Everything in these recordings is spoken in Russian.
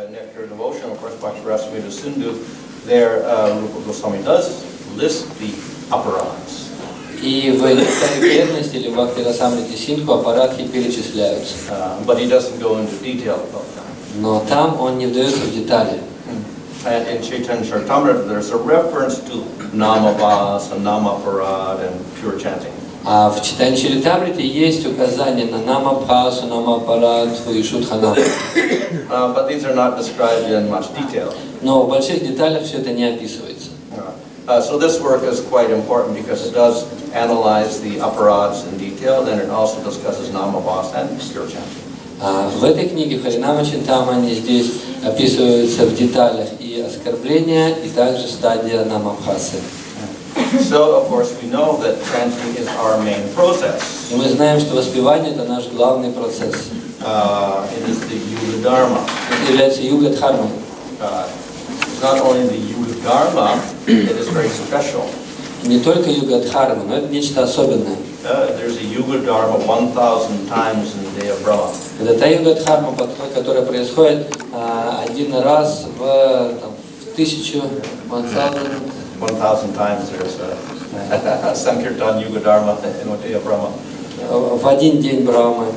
Nectar devotion, of course, Bhaktivinoda Sindhu, there Rupa Goswami does list the aparats. И в Нектаре преданности или в Бхактивиданте Синдху аппаратхи перечисляются. But he doesn't go into detail about that. Но там он не вдается в детали. And in Chaitanya Charitamrita, there's a reference to namavas and namaparad and pure chanting. А в Чайтанья Чаритамрите есть указание на намабхасу, намапарадху и шудханаму. But these are not described in much detail. Но в больших деталях все это не описывается. So this work is quite important because it does analyze the aparads in detail, then it also discusses namavas and pure chanting. В этой книге Харинама Чинтамани здесь описываются в деталях и оскорбления, и также стадия намабхасы. So, of course, we know that chanting is our main process. И мы знаем, что воспевание – это наш главный процесс. It is the yuga dharma. Это является юга-дхармой. Not only the yuga dharma, it is very special. Не только юга-дхарма, но это нечто особенное. There's a yuga dharma 1,000 times in the day of Brahma. Это та юга-дхарма, которая происходит один раз в 1000, 1,000 times there's a Sankirtan Yuga Dharma in the day of Brahma. В один день Брахмы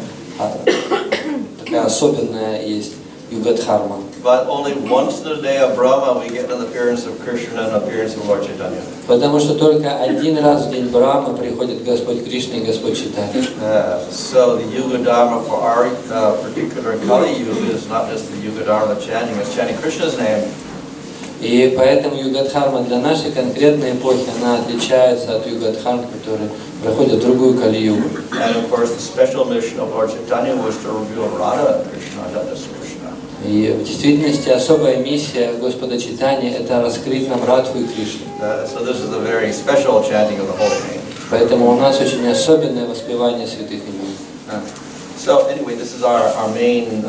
такая особенная есть юга-дхарма. But only once in the day of Brahma we get an appearance of Krishna and appearance of Lord Chaitanya. Потому что только один раз в день Брахмы приходит Господь Кришна и Господь Чайтанья. So the Yuga Dharma for our particular Kali Yuga is not just the Yuga Dharma chanting, it's chanting Krishna's name. И поэтому юга-дхарма для нашей конкретной эпохи, она отличается от юга-дхарм, которые проходят другую кали-югу. And of course the special mission of Lord Chaitanya was to reveal Radha Krishna, Radha Krishna. И в действительности особая миссия Господа Чайтаньи – это раскрыть нам Радху и Кришну. So this is a very special chanting of the holy name. Поэтому у нас очень особенное воспевание святых имен. So anyway, this is our main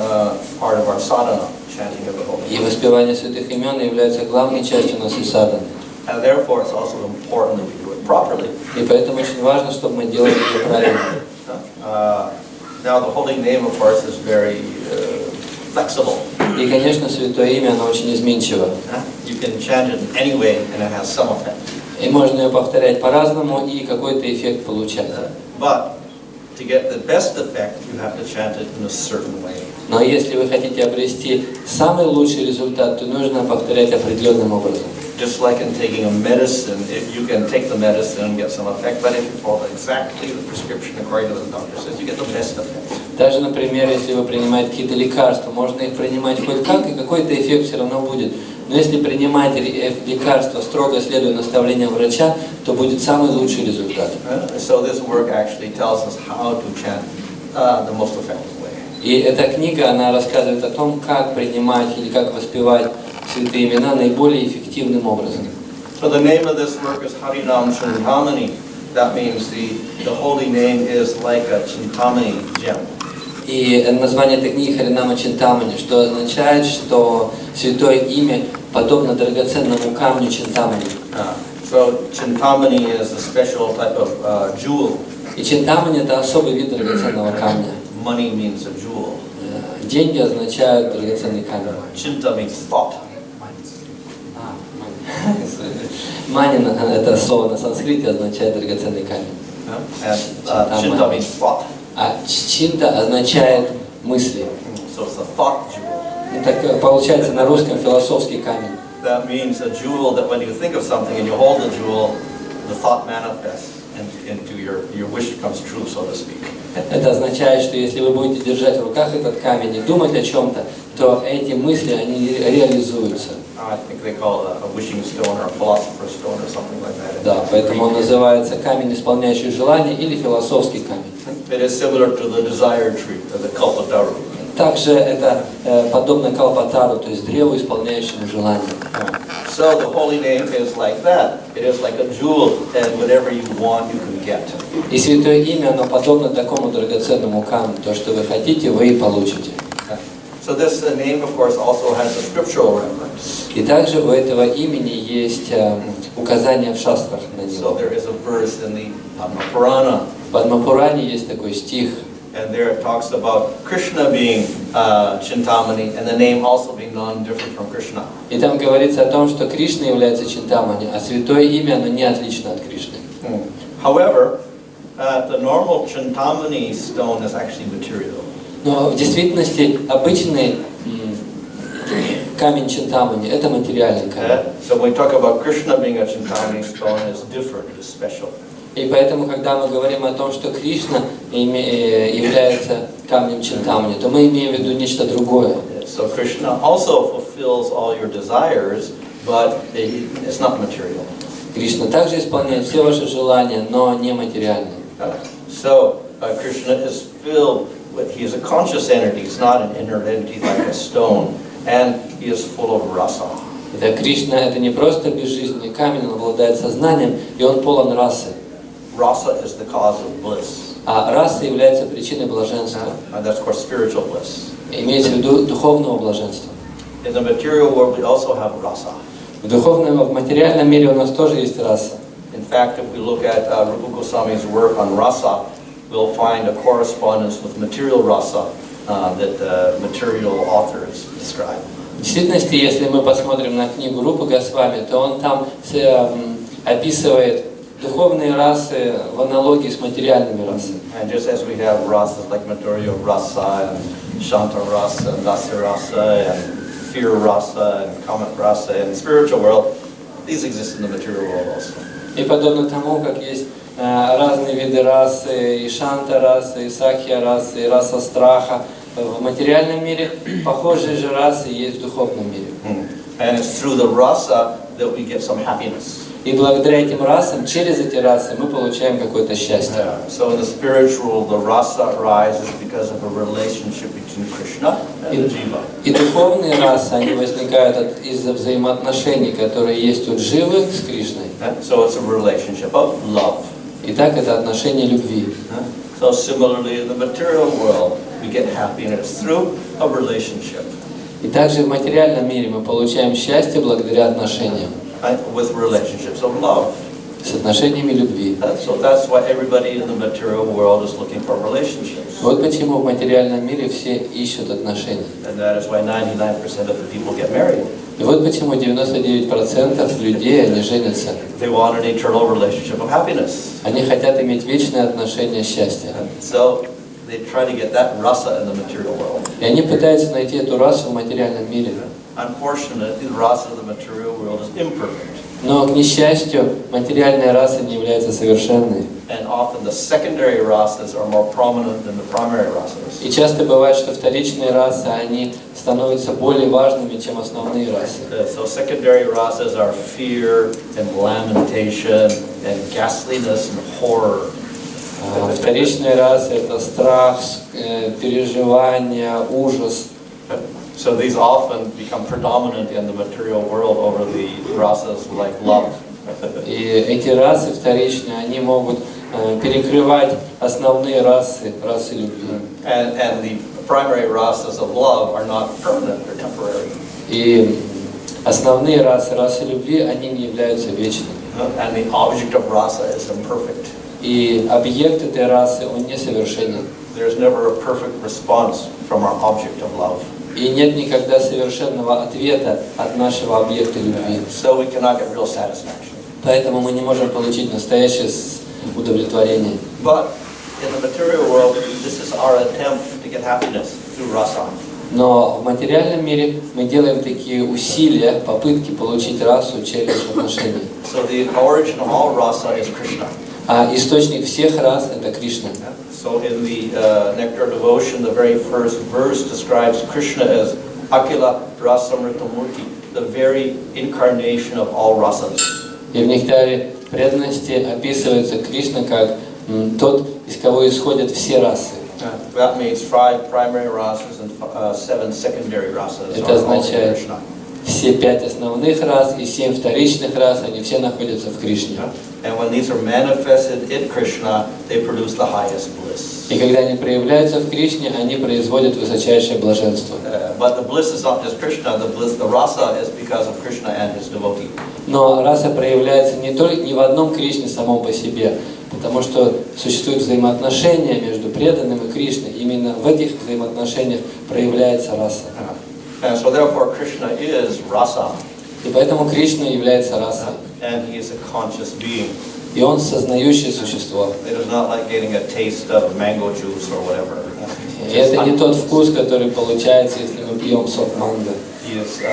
part of our sadhana, chanting of the holy И name. воспевание святых имен является главной частью нашей садханы. And therefore it's also important that we do it properly. И поэтому очень важно, чтобы мы делали это правильно. Now the holy name, of course, is very flexible. И, конечно, святое имя, оно очень изменчиво. You can chant it in any way, and it has some effect. И можно ее повторять по-разному и какой-то эффект получать. But to get the best effect, you have to chant it in a certain way. Но если вы хотите обрести самый лучший результат, то нужно повторять определенным образом. Just like in taking a medicine, you can take the medicine and get some effect, but if you follow exactly the prescription according to the doctor says, you get the best effect. Даже, например, если вы принимаете какие-то лекарства, можно их принимать хоть как, и какой-то эффект все равно будет. Но если принимать лекарства, строго следуя наставлениям врача, то будет самый лучший результат. So this work actually tells us how to chant the most effective way. И эта книга, она рассказывает о том, как принимать или как воспевать святые имена наиболее эффективным образом. So the name of this work is Harinam Chintamani. That means the holy name is like a Chintamani gem. И название этой книги Харинама Чинтамани, что означает, что святое имя подобно драгоценному камню Чинтамани. So Chintamani is a special type of jewel. И Чинтамани это особый вид драгоценного камня. Money means a jewel. Деньги означают драгоценный камень. Chinta means thought. Манина это слово на санскрите означает драгоценный камень. Chinta means thought. А чинта означает мысли. So it's a thought jewel. Ну, так получается на русском философский камень. That means a jewel that when you think of something and you hold the jewel, the thought manifests into your wish comes true, so to speak. Это означает, что если вы будете держать в руках этот камень и думать о чем-то, то эти мысли, они реализуются. I think they call it a wishing stone or a philosopher's stone or something like that. Да, поэтому он называется камень, исполняющий желания, или философский камень. It is similar to the desire tree, or the kalpataru. Также это подобно калпатару, то есть древу, исполняющему желания. So the holy name is like that. It is like a jewel, and whatever you want, you can get. И святое имя, оно подобно такому драгоценному камню. То, что вы хотите, вы и получите. So this name, of course, also has a scriptural reference. И также у этого имени есть указания в шастрах на So него. there is a verse in the Padma Purana. В Падма Пуране есть такой стих. And there it talks about Krishna being Chintamani, and the name also being non-different from Krishna. И там говорится о том, что Кришна является Чинтамани, а святое имя, оно не отлично от Кришны. However, the normal Chintamani stone is actually material. Но в действительности обычный камень Чинтамани – это материальный камень. So when we talk about Krishna being a Chintamani stone, it's different, it's special. И поэтому, когда мы говорим о том, что Кришна является камнем Чинтамани, то мы имеем в виду нечто другое. So Krishna also fulfills all your desires, but it's not material. Кришна также исполняет все ваши желания, но не материальные. So Krishna is filled with, he is a conscious entity, he's not an inert entity like a stone, and he is full of rasa. Это Кришна, это не просто безжизненный камень, он обладает сознанием, и он полон расы. Rasa is the cause of bliss. А раса является причиной блаженства. And that's called spiritual bliss. Имеется в виду духовного блаженства. In the material world, we also have rasa. В материальном мире у нас тоже есть раса. In fact, if we look at Rupa Goswami's work on rasa, we'll find a correspondence with material rasa that the material authors describe. В действительности, если мы посмотрим на книгу Рупы Госвами, то он там описывает духовные расы в аналогии с материальными расами. And just as we have rasas like material rasa and shanta rasa and rasa rasa and fear rasa and kama rasa and spiritual world, these exist in the material world also. И подобно тому, как есть разные виды расы, и шанта расы, и сакья расы, и раса страха, в материальном мире похожие же расы есть в духовном мире. And it's through the rasa that we get some happiness. И благодаря этим расам, через эти расы мы получаем какое-то счастье. So in the spiritual, the rasa arises because of a relationship between Krishna and the jiva. И духовные расы, они возникают из-за взаимоотношений, которые есть у дживы с Кришной. So it's a relationship of love. Итак, это отношение любви. So similarly, in the material world, we get happiness through a relationship. И также в материальном мире мы получаем счастье благодаря отношениям. With relationships of love. С отношениями любви. So that's why everybody in the material world is looking for relationships. Вот почему в материальном мире все ищут отношения. And that is why 99% of the people get married. И вот почему 99% людей, они женятся. They want an eternal relationship of happiness. Они хотят иметь вечное отношение счастья. So they try to get that rasa in the material world. И они пытаются найти эту расу в материальном мире. Unfortunately, the rasa of the material world is imperfect. Но, к несчастью, материальная раса не является совершенной. And often the secondary rasas are more prominent than the primary rasas. И часто бывает, что вторичные расы, они становятся более важными, чем основные расы. So secondary rasas are fear and lamentation and ghastliness and horror. Вторичные расы – это страх, переживания, ужас. So these often become predominant in the material world over the rasas like love. И эти расы вторичные, они могут перекрывать основные расы любви. And the primary rasas of love are not permanent, they're temporary. И основные расы любви, они не являются вечными. And the object of rasa is imperfect. И объект этой расы, он несовершенен. There's never a perfect response from our object of love. И нет никогда совершенного ответа от нашего объекта любви. So we cannot get real satisfaction. Поэтому мы не можем получить настоящее удовлетворение. But in the material world, this is our attempt to get happiness through rasa. Но в материальном мире мы делаем такие усилия, попытки получить расу через отношения. So the origin of all rasa is Krishna. А источник всех рас – это Кришна. So in the Nectar devotion, the very first verse describes Krishna as Akila Rasamritamurti, the very incarnation of all rasas. И в Нектаре преданности описывается Кришна как тот, из кого исходят все расы. That means 5 primary rasas and 7 secondary rasas. Это означает все 5 основных рас и 7 вторичных рас, они все находятся в Кришне. And when these are manifested in Krishna, they produce the highest bliss. И когда они проявляются в Кришне, они производят высочайшее блаженство. But the bliss is not just Krishna. The rasa is because of Krishna and his devotee. Но раса проявляется не в одном Кришне самом по себе, Потому что существуют взаимоотношения между преданным и Кришной. Именно в этих взаимоотношениях проявляется раса. And so therefore Krishna is rasa. И поэтому Кришна является расой. And he is a conscious being. И он сознающее существо. It is not like getting a taste of mango juice or whatever. И это не тот вкус, который получается, если мы пьем сок манго. He is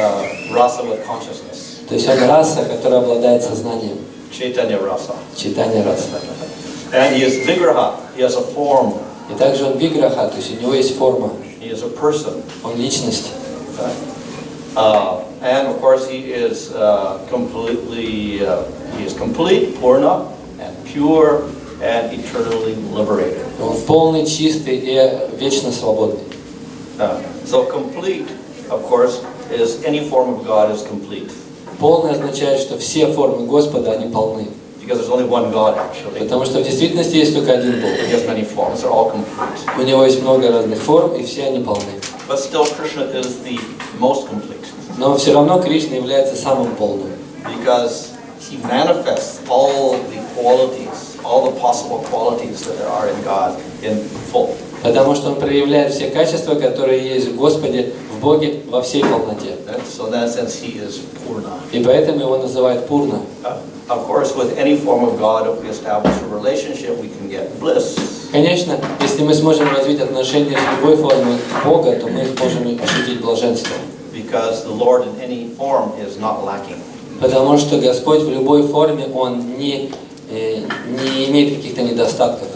rasa with consciousness. То есть он раса, которая обладает сознанием. Chaitanya rasa. Читание раса. And he is vigraha. He has a form. И также он виграха, то есть у него есть форма. He is a person. Он личность. And of course he is he is complete, purna, and pure, and eternally liberated. Он полный, чистый и вечно свободный. So complete, of course, is any form of God is complete. Полный означает, что все формы Господа, они полны. Because there's only one God actually. Потому что в действительности есть только один Бог. He has many forms, they're all complete. У него есть много разных форм, и все они полны. But still Krishna is the most complete. Но все равно Кришна является самым полным. Because he manifests all the qualities, all the possible qualities that there are in God in full. Потому что он проявляет все качества, которые есть в Господе, в Боге, во всей полноте. So in that sense he is purna. И поэтому его называют Пурна. Of course, with any form of God, if we establish a relationship, we can get bliss. Конечно, если мы сможем развить отношения с любой формой Бога, то мы можем ощутить блаженство. Because the Lord in any form is not lacking. Потому что Господь в любой форме, Он не имеет каких-то недостатков.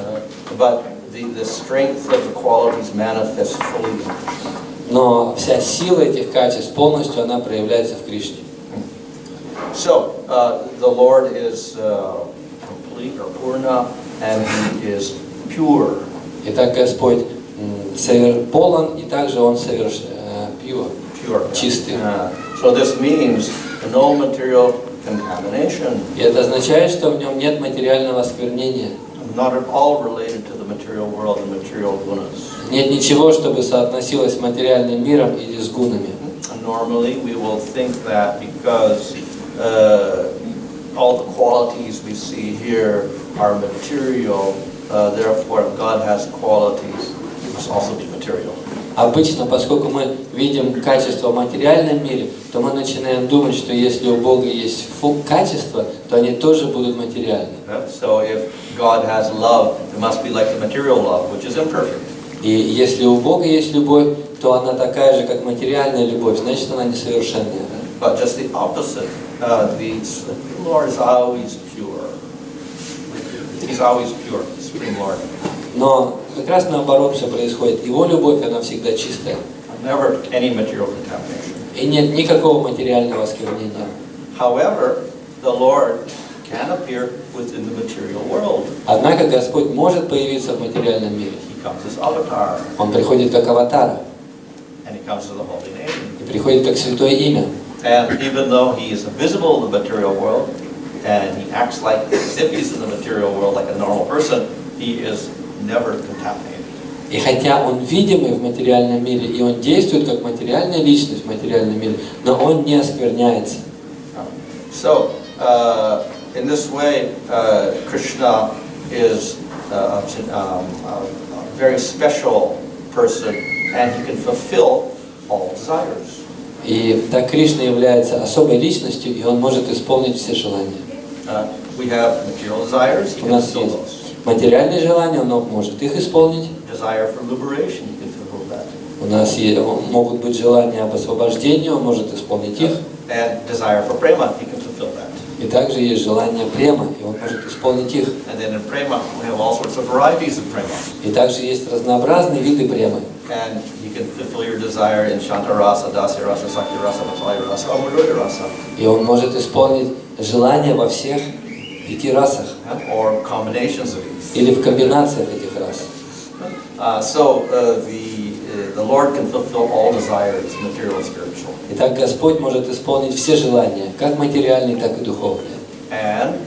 But the strength of the qualities manifests fully in Krishna. Но вся сила этих качеств полностью она проявляется в Кришне. So, the Lord is complete or purna, and He is pure. Итак, Господь полон, и также Он pure, чистый. So this means no material contamination. И это означает, что в нем нет материального осквернения. Not at all related to the material world and material gunas. Нет ничего, чтобы соотносилось с материальным миром или с гунами. Normally, we will think that because all the qualities we see here are material, therefore, if God has qualities, He must also be material. Обычно, поскольку мы видим качество в материальном мире, то мы начинаем думать, что если у Бога есть качества, то они тоже будут материальны. So if God has love, it must be like the material love, which is imperfect. И если у Бога есть любовь, то она такая же, как материальная любовь, значит, она несовершенная. But just the opposite. The Lord is always pure. He's always pure, Supreme Lord. Но как раз наоборот все происходит. Его любовь, она всегда чистая. Never any material contamination. И нет никакого материального осквернения. However, the Lord can appear within the material world. Однако Господь может появиться в материальном мире. He comes as avatar. Он приходит как аватар. And He comes to the holy name. И приходит как святое имя. And even though He is visible in the material world, and He acts like as if He's in the material world like a normal person, He is never contaminated. И хотя Он видимый в материальном мире, и Он действует как материальная личность в материальном мире, но Он не оскверняется. So, in this way, Krishna is a very special person, and He can fulfill all desires. И так Кришна является особой личностью, и Он может исполнить все желания. We have material desires, He У can нас fulfill есть those. материальные желания, Он может их исполнить. Desire for liberation, He can fulfill that. У нас могут быть желания об освобождении, Он может исполнить их. And desire for prema, He can fulfill that. И также есть желание према, и Он может исполнить их. And then in prema, we have all sorts of varieties of prema. И также есть разнообразные виды премы. And He can fulfill your desire in Shanta Rasa, Dasya Rasa, Sakti Rasa, Vatsalya Rasa, Amudaya Rasa. И Он может исполнить желания во всех 5 расах. Or combinations of these. Или в комбинациях этих рас. So the Lord can fulfill all desires, material and spiritual. Итак, Господь может исполнить все желания, как материальные, так и духовные. And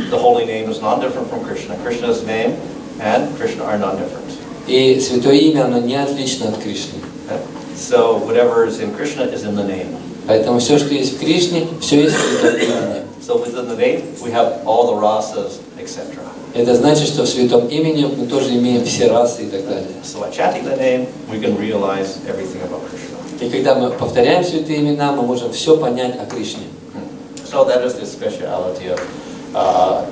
the holy name is non-different from Krishna. Krishna's name and Krishna are non-different. И святое имя, оно не отлично от Кришны. So whatever is in Krishna is in the name. Поэтому все, что есть в Кришне, все есть в святом имени. So within the name, we have all the rasas, etc. Это значит, что в святом имени мы тоже имеем все расы и так далее. So by chanting the name, we can realize everything about Krishna. И когда мы повторяем святые имена, мы можем все понять о Кришне. So that is the speciality of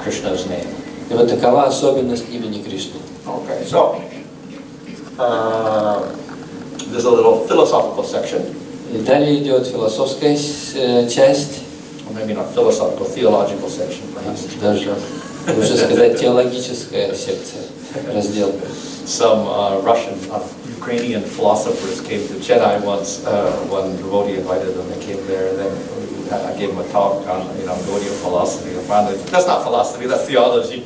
Krishna's name. И вот такова особенность имени Кришны. Okay, so there's a little philosophical section. И далее идет философская часть. Or maybe not philosophical, theological section, perhaps. Даже лучше сказать теологическая секция, раздел. Some Russian, Ukrainian philosophers came to Chennai once. One devotee invited them. They came there, and then I gave them a talk on, гаудия philosophy. And finally, that's not philosophy, that's theology.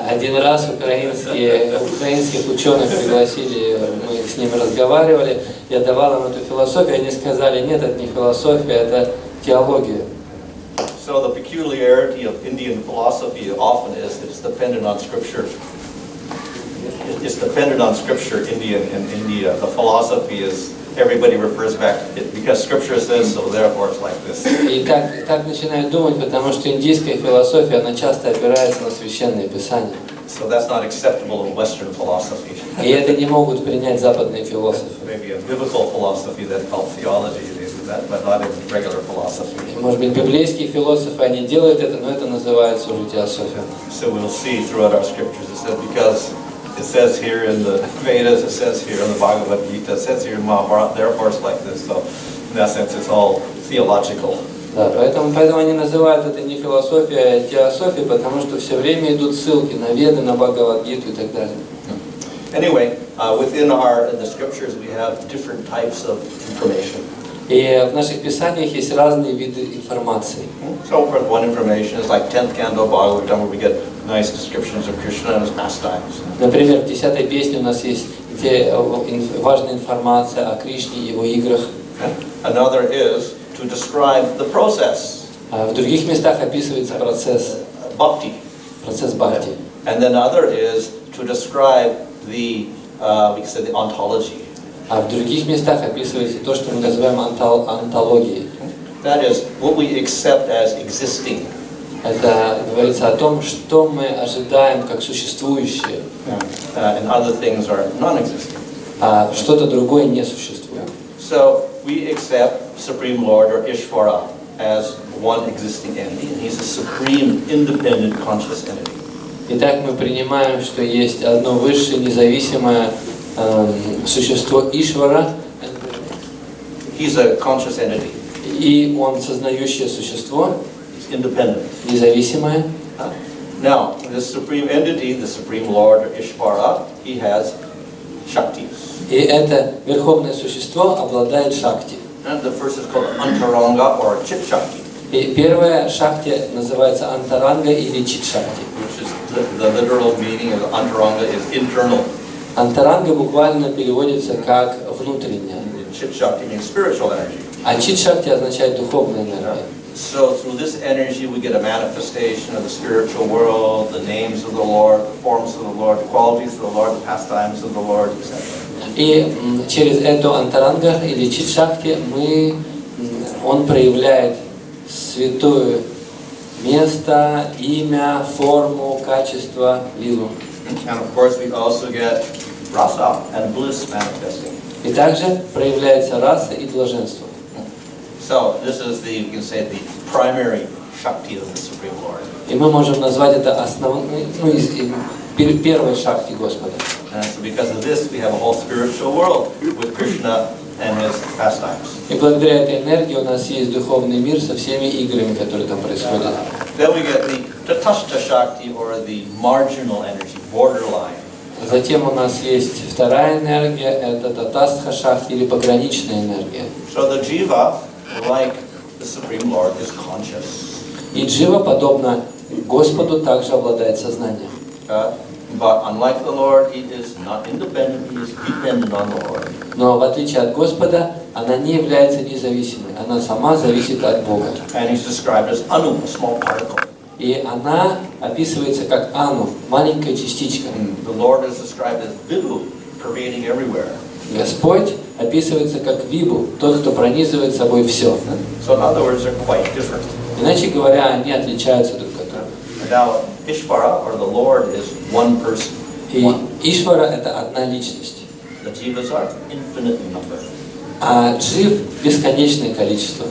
Один раз украинских ученых пригласили, мы с ними разговаривали, я давал им эту философию, они сказали, нет, это не философия, это теология. So the peculiarity of Indian philosophy often is it's dependent on scripture. It's dependent on scripture. In India, the philosophy is everybody refers back to it because scripture says so. Therefore, it's like this. И так начинают думать, потому что индийская философия, она часто опирается на священные писания. So that's not acceptable in Western philosophy. И это не могут принять западные философы. Maybe in biblical philosophy that called theology, they do that, but not in regular philosophy. Может быть, библейские философы, они делают это, но это называется уже теософия. So we'll see throughout our scriptures, it said because it says here in the Vedas, it says here in the Bhagavad Gita, it says here in Mahabharata, therefore it's like this. So in that sense, it's all theological. Да, поэтому они называют это не философия, а теософия, потому что все время идут ссылки на Веды, на Бхагавад-гиту и так далее. Anyway, within the scriptures we have different types of information. И в наших писаниях есть разные виды информации. So for one information is like 10th canto Bhagavatam, where we get nice descriptions of Krishna and his pastimes. Например, в 10-й песне у нас есть важная информация о Кришне и его играх. Another is to describe the process. В других местах описывается процесс Bhakti. Процесс бхакти. And then other is to describe the ontology. А в других местах описывается то, что мы называем онтологией. That is what we accept as existing. Это говорится о том, что мы ожидаем как существующее. And other things are non-existing. А что-то другое не существует. So we accept Supreme Lord or Ishvara as one existing entity, and he's a supreme, independent, conscious entity. Итак, мы принимаем, что есть одно высшее, независимое существо Ишвара. He's a conscious entity. И он сознающее существо, He's independent. Независимое. Now, this supreme entity, the Supreme Lord or Ishvara, he has Shaktis. И это верховное существо обладает шакти. And the first is called Antaranga or Chit Shakti. И первая шакти называется антаранга или чит шакти. Which is the literal meaning of Antaranga is internal. Антаранга буквально переводится как внутренняя. Chit Shakti means spiritual energy. А чит шакти означает духовная энергия. So through this energy we get a manifestation of the spiritual world, the names of the Lord, the forms of the Lord, the qualities of the Lord, the pastimes of the Lord, etc. И через эту антаранга или чит шакти он проявляет святое место, имя, форму, качество, лилу. And of course we also get rasa and bliss manifesting. И также проявляется раса и блаженство. So this is you can say the primary Shakti of the Supreme Lord. И мы можем назвать это основной, первой шакти Господа. And so because of this we have a whole spiritual world with Krishna and his pastimes. И благодаря этой энергии у нас есть духовный мир со всеми играми, которые там происходят. Then we get the Tatastha Shakti or the marginal energy, borderline. Затем у нас есть вторая энергия, это татастха шакти или пограничная энергия. So the jiva, like the Supreme Lord, is conscious. И джива, подобно Господу, также обладает сознанием. But unlike the Lord, he is not independent, he is dependent on the Lord. Но в отличие от Господа, она не является независимой, она сама зависит от Бога. And he's described as anu, a small particle. И она описывается как ану, маленькая частичка. The Lord is described as vibhu, pervading everywhere. Господь описывается как вибу, тот, кто пронизывает собой все. So in other words, they're quite different. Иначе говоря, они отличаются друг от друга. Now, Ishvara, or the Lord, is one person. И Ишвара — это одна личность. The jivas are infinite in number. А джив — бесконечное количество.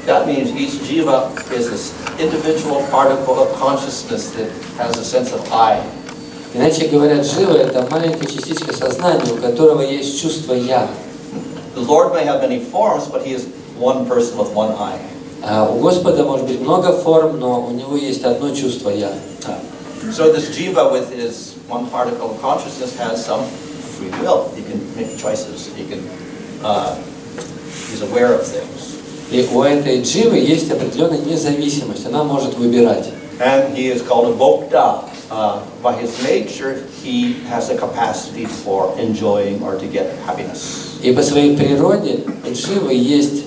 That means each jiva is this individual particle of consciousness that has a sense of I. Иначе говоря, джива — это маленькая частичка сознания, у которого есть чувство «я». The Lord may have many forms, but He is one person with one I. У Господа может быть много форм, но у него есть одно чувство «я». So this jiva with his one particle of consciousness has some free will. He can make choices. He's aware of things. И у этой дживы есть определенная независимость, она может выбирать. And he is called a bhokta. By his nature, he has a capacity for enjoying or to get happiness. И по своей природе у дживы есть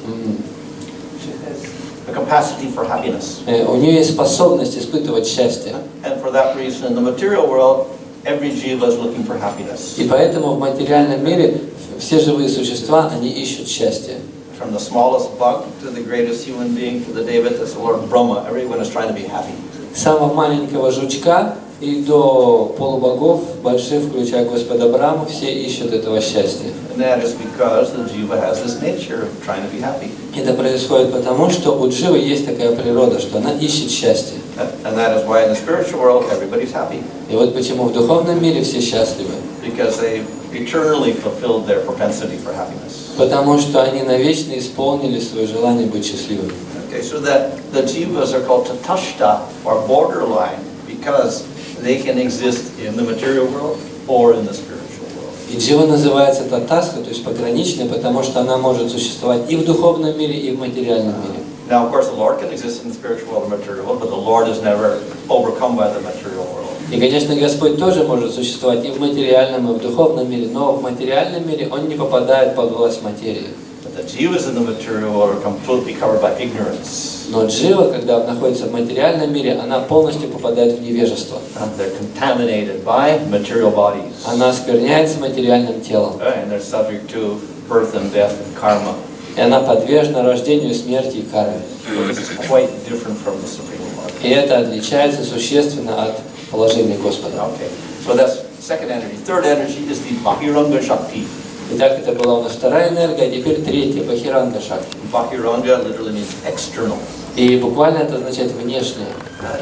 A capacity for happiness. у нее есть способность испытывать счастье. And for that reason, in the material world, every jiva is looking for happiness. И поэтому в материальном мире все живые существа, они ищут счастье. From the smallest bug to the greatest human being to the Devata, the Lord Brahma, everyone is trying to be happy. Самого маленького жучка и до полубогов, больших, включая Господа Браму, все ищут этого счастья. And that is because the jiva has this nature of trying to be happy. Это происходит потому, что у дживы есть такая природа, что она ищет счастье. And that is why in the spiritual world everybody's happy. И вот почему в духовном мире все счастливы. Because they eternally fulfilled their propensity for happiness. Потому что они навечно исполнили свое желание быть счастливыми. Okay, so that the jivas are called tatashta, or borderline, because they can exist in the material world or in the spiritual world. И джива называется татаска, то есть пограничная, потому что она может существовать и в духовном мире, и в материальном мире. Now, of course, the Lord can exist in the spiritual world and material world, but the Lord is never overcome by the material world. И, конечно, Господь тоже может существовать и в материальном, и в духовном мире, но в материальном мире Он не попадает под власть материи. But the jivas in the material world are completely covered by ignorance. Но джива, когда находится в материальном мире, она полностью попадает в невежество. They're contaminated by material bodies. Она оскверняется материальным телом. And they're subject to birth and death and karma. И она подвержена рождению, смерти и карме. So this is quite different from the Supreme Lord. И это отличается существенно от положения Господа. Okay, so that's second energy. Third energy is the Bahiranga Shakti. Итак, это была у нас вторая энергия, а теперь третья, Бахиранга Шакти. Bahiranga literally means external. И буквально это означает внешнее.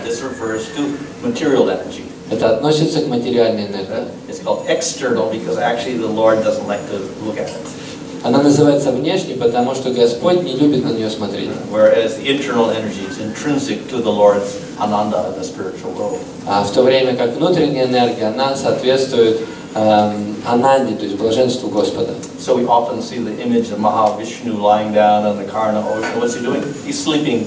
This refers to material energy. Это относится к материальной энергии. It's called external because actually the Lord doesn't like to look at it. Она называется внешней, потому что Господь не любит на нее смотреть. Whereas the internal energy is intrinsic to the Lord's ananda in the spiritual world. А в то время как внутренняя энергия, она соответствует ананде, то есть блаженству Господа. So we often see the image of Mahavishnu lying down on the Karna ocean. What's he doing? He's sleeping.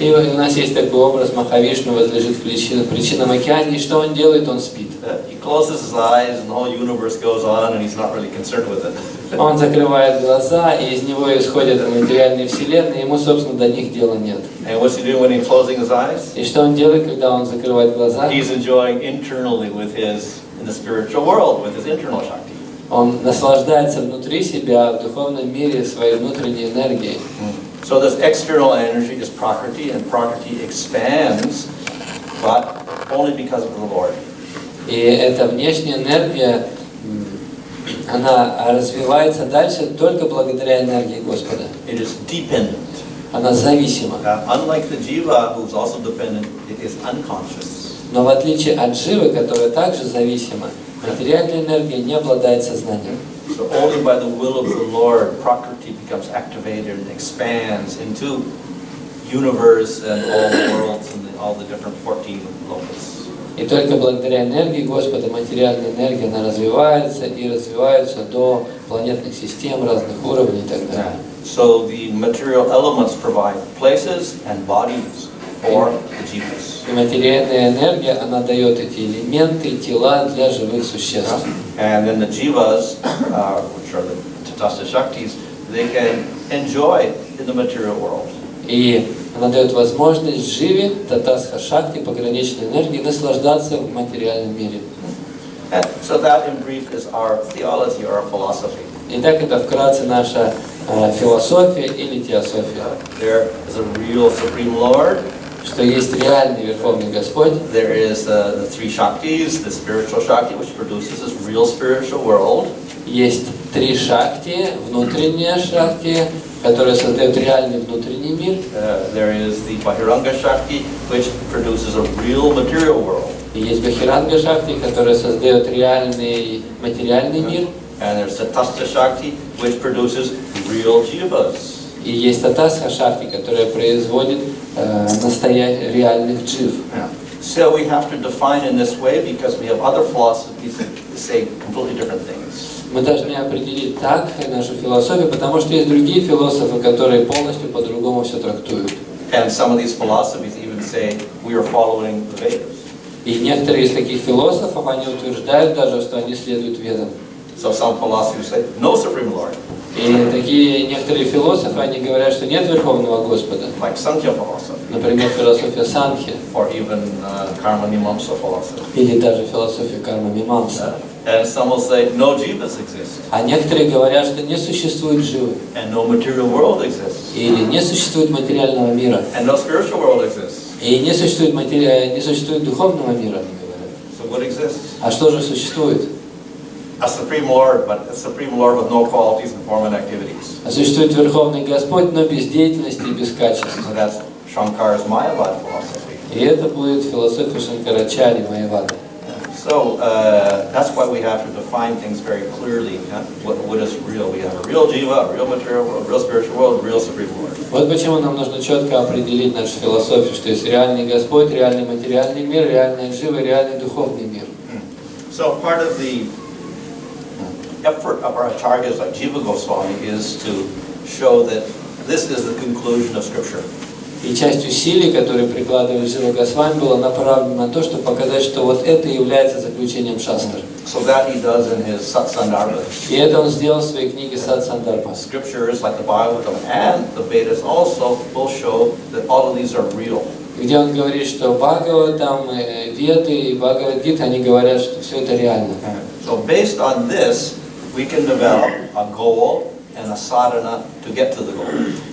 И у нас есть такой образ Махавишну возлежит в причинном океане, и что он делает? Он спит. He closes his eyes and the whole universe goes on and he's not really concerned with it. Он закрывает глаза, и из него исходят материальные вселенные, ему, собственно, до них дела нет. And what's he doing when he's closing his eyes? И что он делает, когда он закрывает глаза? He's enjoying internally with his, in the spiritual world, with his internal Shakti. Он наслаждается внутри себя, в духовном мире, своей внутренней энергией. So this external energy is Prakriti, and Prakriti expands, but only because of the Lord. И эта внешняя энергия, она развивается дальше только благодаря энергии Господа. It is dependent. Она зависима. Unlike the jiva, who's also dependent, it is unconscious. Но в отличие от дживы, которая также зависима, материальная энергия не обладает сознанием. So only by the will of the Lord, Prakriti becomes activated and expands into universe and all the worlds and all the different 14 lokas. И только благодаря энергии Господа материальная энергия, она развивается и развивается до планетных систем, разных уровней и так далее. So the material elements provide places and bodies for the jivas. И материальная энергия, она дает эти элементы, тела для живых существ. And then the jivas, which are the tatastha shaktis, they can enjoy in the material world. И она дает возможность живе, татастха шакти, пограничной энергии, наслаждаться в материальном мире. And so that in brief is our theology or our philosophy. Итак, это вкратце наша философия или теософия. There is a real Supreme Lord, что есть реальный Верховный Господь. There is the three Shaktis, the spiritual Shakti, which produces this real spiritual world. Есть три шакти, внутренняя шакти, которая создает реальный внутренний мир. There is the Bahiranga Shakti, which produces a real material world. И есть Бахиранга шакти, которая создает реальный материальный мир. And there's the Tatastha Shakti, which produces real jivas. И есть Татастха шакти, которая производит реальных джив. So we have to define in this way because we have other philosophies that say completely different things. Мы должны определить так нашу философию, потому что есть другие философы, которые полностью по-другому все трактуют. And some of these philosophies even say we are following the Vedas. И некоторые из таких философов, они утверждают даже, что они следуют ведам. So some philosophies say no Supreme Lord. И такие некоторые философы, они говорят, что нет Верховного Господа. Like Sankhya philosophy. Например, философия Санхи. Or even Karma Mimamsa philosophy. Или даже философия Карма Мимамса. And some will say no jivas exist. А некоторые говорят, что не существует живы. And no material world exists. Или не существует материального мира. And no spiritual world exists. И не существует духовного мира, они говорят. So what exists? А что же существует? A Supreme Lord, but a Supreme Lord with no qualities and form and activities. А существует Верховный Господь, но без деятельности и без качества. So that's Shankara's Mayavad philosophy. И это будет философия Шанкарачари, Майявады. So that's why we have to define things very clearly. What is real? We have a real jiva, a real material world, a real spiritual world, a real Supreme Lord. Вот почему нам нужно четко определить нашу философию, что есть реальный Господь, реальный материальный мир, реальная жива, реальный духовный мир. So part of the effort of our acharyas like Jiva Goswami is to show that this is the conclusion of Scripture. И часть усилий, которые прикладывали Шри Госвами, было направлено на то, чтобы показать, что вот это является заключением шастр. So that he does in his Satsandarbha. И это он сделал в своей книге Сатсандарбха. Scriptures like the Bhagavatam and the Vedas also will show that all of these are real. Где он говорит, что Бхагаватам, Веды и Бхагавадгита, они говорят, что все это реально. So based on this, we can develop a goal and a sadhana to get to the goal.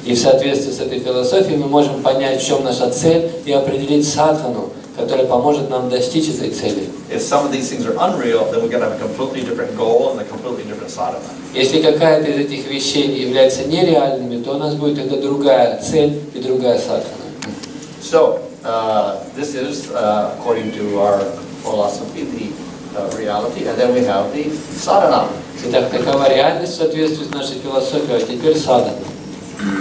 И в соответствии с этой философией мы можем понять, в чем наша цель, и определить садхану, которая поможет нам достичь этой цели. If some of these things are unreal, then we're going to have a completely different goal and a completely different sadhana. Если какая-то из этих вещей является нереальными, то у нас будет это другая цель и другая садхана. So this is according to our philosophy, the reality, and then we have the sadhana. Итак, такова реальность в соответствии с нашей философией, а теперь садхана.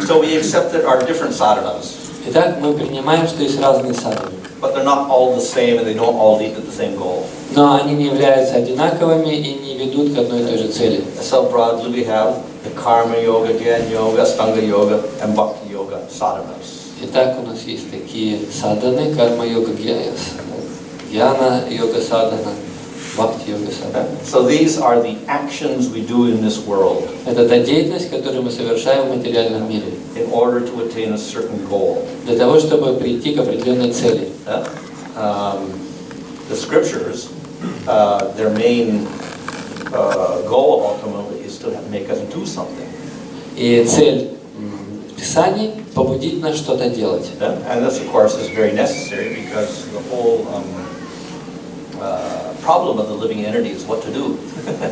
So we accept that are different sadhanas. Итак, мы принимаем, что есть разные садханы. But they're not all the same and they don't all lead to the same goal. Но они не являются одинаковыми и не ведут к одной и той же цели. So broadly we have the karma yoga, jnana yoga, stanga yoga, and bhakti yoga sadhanas. Итак, у нас есть такие садханы, карма-йога, гьяна-йога садхана, бхакти-йога садхана. So these are the actions we do in this world. Это та деятельность, которую мы совершаем в материальном мире. In order to attain a certain goal. Для того, чтобы прийти к определенной цели. The scriptures, their main goal ultimately is to make us do something. И цель Писаний – побудить нас что-то делать. And this, of course, is very necessary because the whole problem of the living entity is what to do.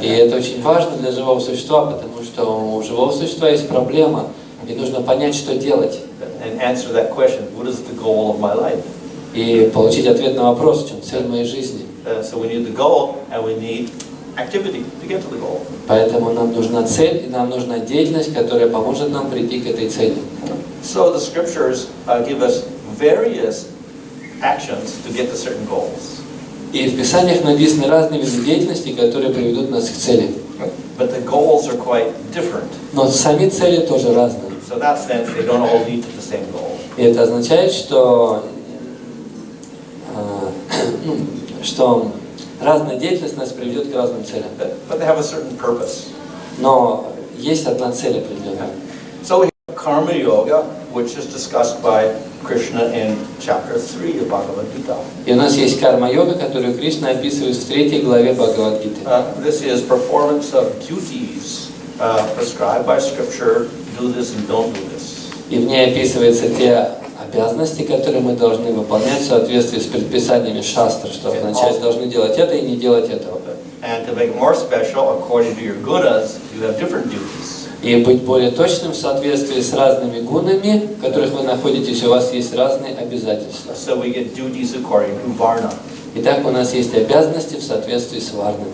И это очень важно для живого существа, потому что у живого существа есть проблема, и нужно понять, что делать. And answer that question, what is the goal of my life? И получить ответ на вопрос, в чем цель моей жизни. So we need the goal and we need activity to get to the goal. Поэтому нам нужна цель, и нам нужна деятельность, которая поможет нам прийти к этой цели. So the scriptures give us various actions to get to certain goals. И в Писаниях написаны разные виды деятельности, которые приведут нас к цели. But the goals are quite different. Но сами цели тоже разные. So in that sense, they don't all lead to the same goal. И это означает, что разная деятельность нас приведет к разным целям. But they have a certain purpose. Но есть одна цель определенная. So we have karma yoga, which is discussed by Krishna in chapter 3 of Bhagavad Gita. И у нас есть карма-йога, которую Кришна описывает в 3 главе Бхагавад-гиты. This is performance of duties prescribed by Scripture. Do this and don't do this. И в ней описываются те обязанности, которые мы должны выполнять в соответствии с предписаниями шастры, что означает, должны делать это и не делать этого. And to make it more special, according to your gunas, you have different duties. И быть более точным в соответствии с разными гунами, в которых вы находитесь, у вас есть разные обязательства. So we get duties according to varna. Итак, у нас есть обязанности в соответствии с варнами.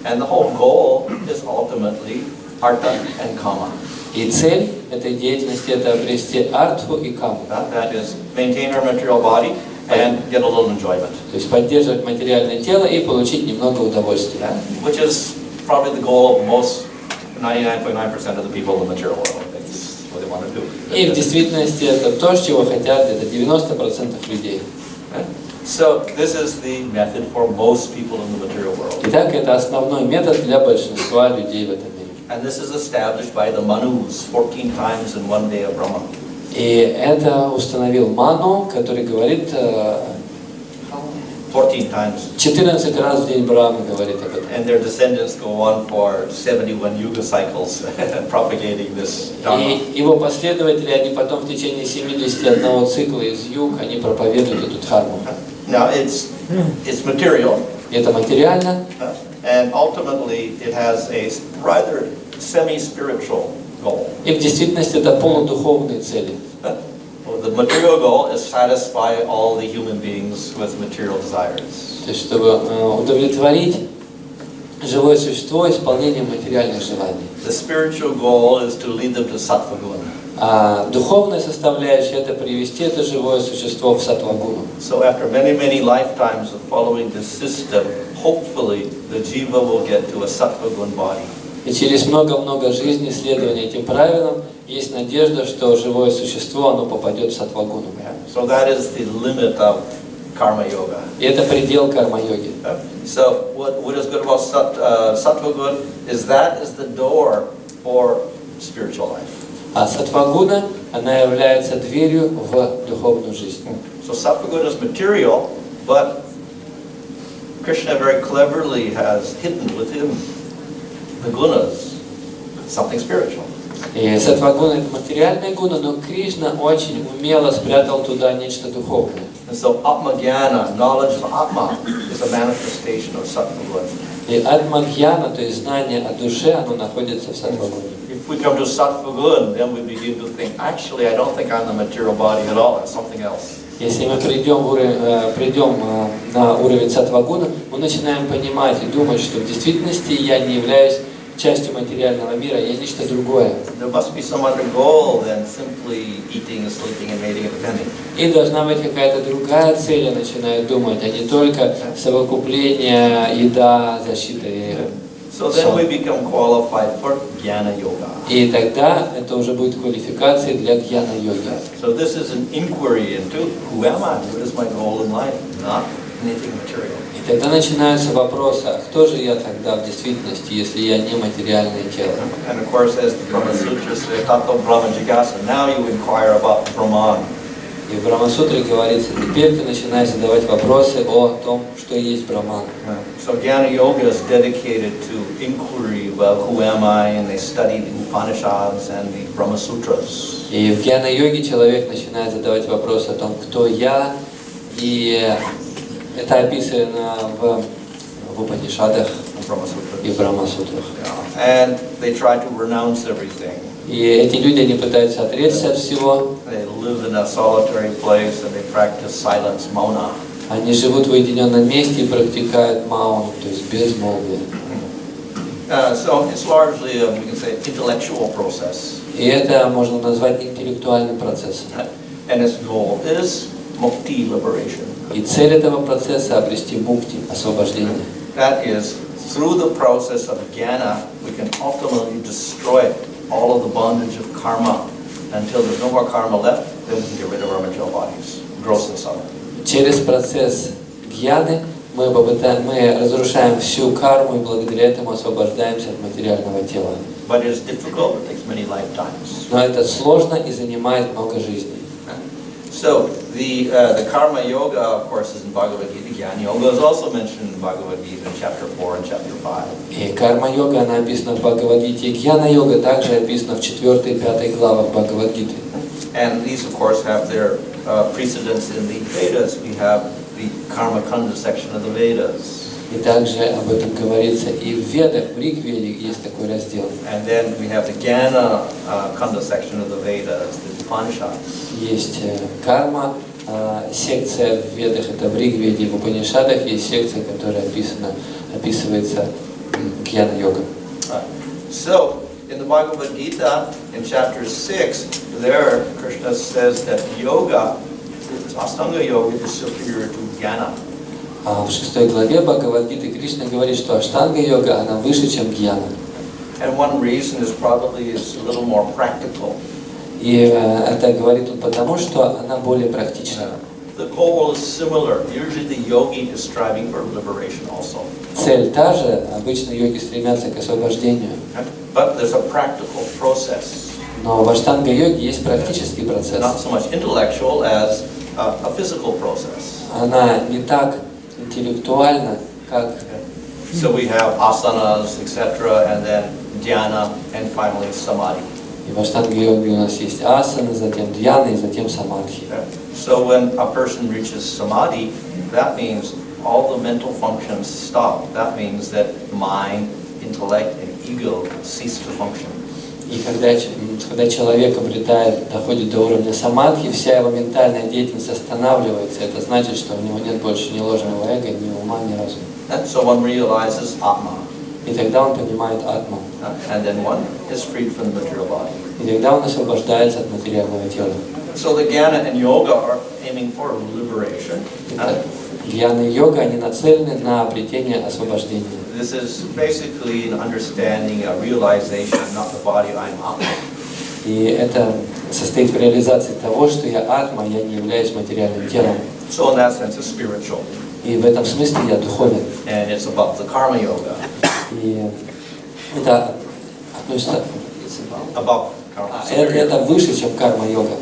And the whole goal is ultimately artha and kama. И цель этой деятельности – это обрести артху и каму. That is, maintain our material body and get a little enjoyment. То есть поддерживать материальное тело и получить немного удовольствия. Which is probably the goal of most 99.9% of the people in the material world. That's what they want to do. И в действительности это то, чего хотят это 90% людей. So this is the method for most people in the material world. Итак, это основной метод для большинства людей в этом мире. And this is established by the Manus 14 times in one day of Brahma. И это установил Ману, который говорит 14 times. 14 раз в день Брахмы говорит об этом. And their descendants go on for 71 yuga cycles propagating this dharma. И его последователи, они потом в течение 71 цикла из юг, они проповедуют эту дхарму. Now it's material. Это материально. And ultimately it has a rather semi-spiritual goal. И в действительности это полудуховные цели. The material goal is satisfy all the human beings with material desires. То есть, чтобы удовлетворить живое существо исполнением материальных желаний. The spiritual goal is to lead them to sattva guna. А духовная составляющая – это привести это живое существо в саттва-гуну. So after many lifetimes of following this system, hopefully the jiva will get to a sattva guna body. И через много-много жизней следования этим правилам есть надежда, что живое существо оно попадет в саттва-гуну. So that is the limit of karma yoga. И это предел карма-йоги. So what is good about sattva guna is that is the door for spiritual life. А саттва-гуна, она является дверью в духовную жизнь. So sattva guna is material, but Krishna very cleverly has hidden within the gunas something spiritual. И саттва-гуна – это материальная гуна, но Кришна очень умело спрятал туда нечто духовное. And so atma-gyana, knowledge of atma, is a manifestation of sattva guna. И атма-гьяна, то есть знание о душе, оно находится в саттва-гуне. If we come to sattva guna, then we begin to think, actually, I don't think I'm the material body at all, it's something else. Если мы придем на уровень саттва-гуна, мы начинаем понимать и думать, что в действительности я не являюсь частью материального мира, я нечто другое. There must be some other goal than simply eating, sleeping, and mating and depending. И должна быть какая-то другая цель, я начинаю думать, а не только совокупление, еда, защита и So then we become qualified for jnana yoga. И тогда это уже будет квалификацией для гьяна-йоги. So this is an inquiry into who am I? What is my goal in life? Not anything material. И тогда начинаются вопросы, а кто же я тогда в действительности, если я не материальное тело? And of course, as the Brahma Sutras say, Tato Brahma Jigasa, now you inquire about Brahman. И в Брахма-сутре говорится, теперь ты начинаешь задавать вопросы о том, что есть Брахман. So Jnana Yoga is dedicated to inquiry about who am I, and they study the Upanishads and the Brahma Sutras. И в гьяна-йоге человек начинает задавать вопросы о том, кто я, и это описано в Упанишадах и в Брахма-сутрах. And they try to renounce everything. И эти люди, они пытаются отречься от всего. They live in a solitary place and they practice silence, mauna. Они живут в уединенном месте и практикуют мауну, то есть безмолвие. So it's largely, we can say, intellectual process. И это можно назвать интеллектуальным процессом. And its goal is mukti, liberation. И цель этого процесса – обрести мукти, освобождение. That is, through the process of jnana, we can ultimately destroy all of the bondage of karma until there's no more karma left. Then we can get rid of our material bodies, gross and subtle. Через процесс гьяны мы разрушаем всю карму и благодаря этому освобождаемся от материального тела. But it is difficult. It takes many lifetimes. Но это сложно и занимает много жизней. So the karma yoga, of course, is in Bhagavad Gita. Jnana yoga is also mentioned in Bhagavad Gita, chapter 4 and chapter 5. И карма-йога, она описана в Бхагавад-гите. Гьяна-йога также описана в 4 и 5 главах Бхагавад-гиты. And these, of course, have their precedence in the Vedas. We have the Karma Kanda section of the Vedas. И также об этом говорится и в Ведах, в Ригведе есть такой раздел. And then we have the Jnana Kanda section of the Vedas, the Upanishads. Есть карма, секция в Ведах, это в Ригведе, в Упанишадах есть секция, которая описывается гьяна-йога. So, in the Bhagavad Gita, in chapter 6, there Krishna says that yoga, Ashtanga yoga, is superior to jnana. В 6 главе Бхагавад-гиты Кришна говорит, что аштанга-йога, она выше, чем гьяна. And one reason is probably is a little more practical. И это говорит он потому, что она более практична. The goal is similar. Usually the yogi is striving for liberation also. Цель та же, обычно йоги стремятся к освобождению. But there's a practical process. Но в аштанга-йоге есть практический процесс. Not so much intellectual as a physical process. Она не так интеллектуальна, как... So we have asanas, etc., and then dhyana, and finally samadhi. И в аштанга-йоге у нас есть асаны, затем дьяна и затем самадхи. So when a person reaches samadhi, that means all the mental functions stop. That means that mind, intellect, and ego cease to function. И когда человек доходит до уровня самадхи, вся его ментальная деятельность останавливается. Это значит, что у него нет больше ни ложного эго, ни ума, ни разума. And so one realizes Atma. И тогда он понимает атму. And then one is freed from the material body. И тогда он освобождается от материального тела. So the jnana and yoga are aiming for liberation. Гьяна и йога, они нацелены на обретение освобождения. This is basically an understanding, a realization, not the body, I'm Atma. И это состоит в реализации того, что я атма, я не являюсь материальным телом. So in that sense, it's spiritual. И в этом смысле я духовен. And it's above the karma yoga. И это относится... Above karma. Это выше, чем карма-йога.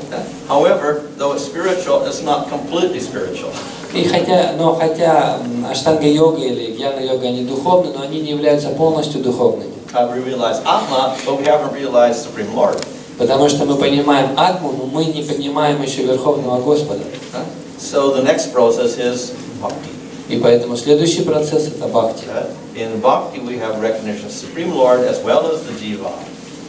However, though it's spiritual, it's not completely spiritual. И хотя аштанга-йога или гьяна-йога, они духовны, но они не являются полностью духовными. We realize Atma, but we haven't realized Supreme Lord. Потому что мы понимаем атму, но мы не понимаем еще Верховного Господа. So the next process is bhakti. И поэтому следующий процесс это бхакти. In bhakti we have recognition of Supreme Lord as well as the jiva.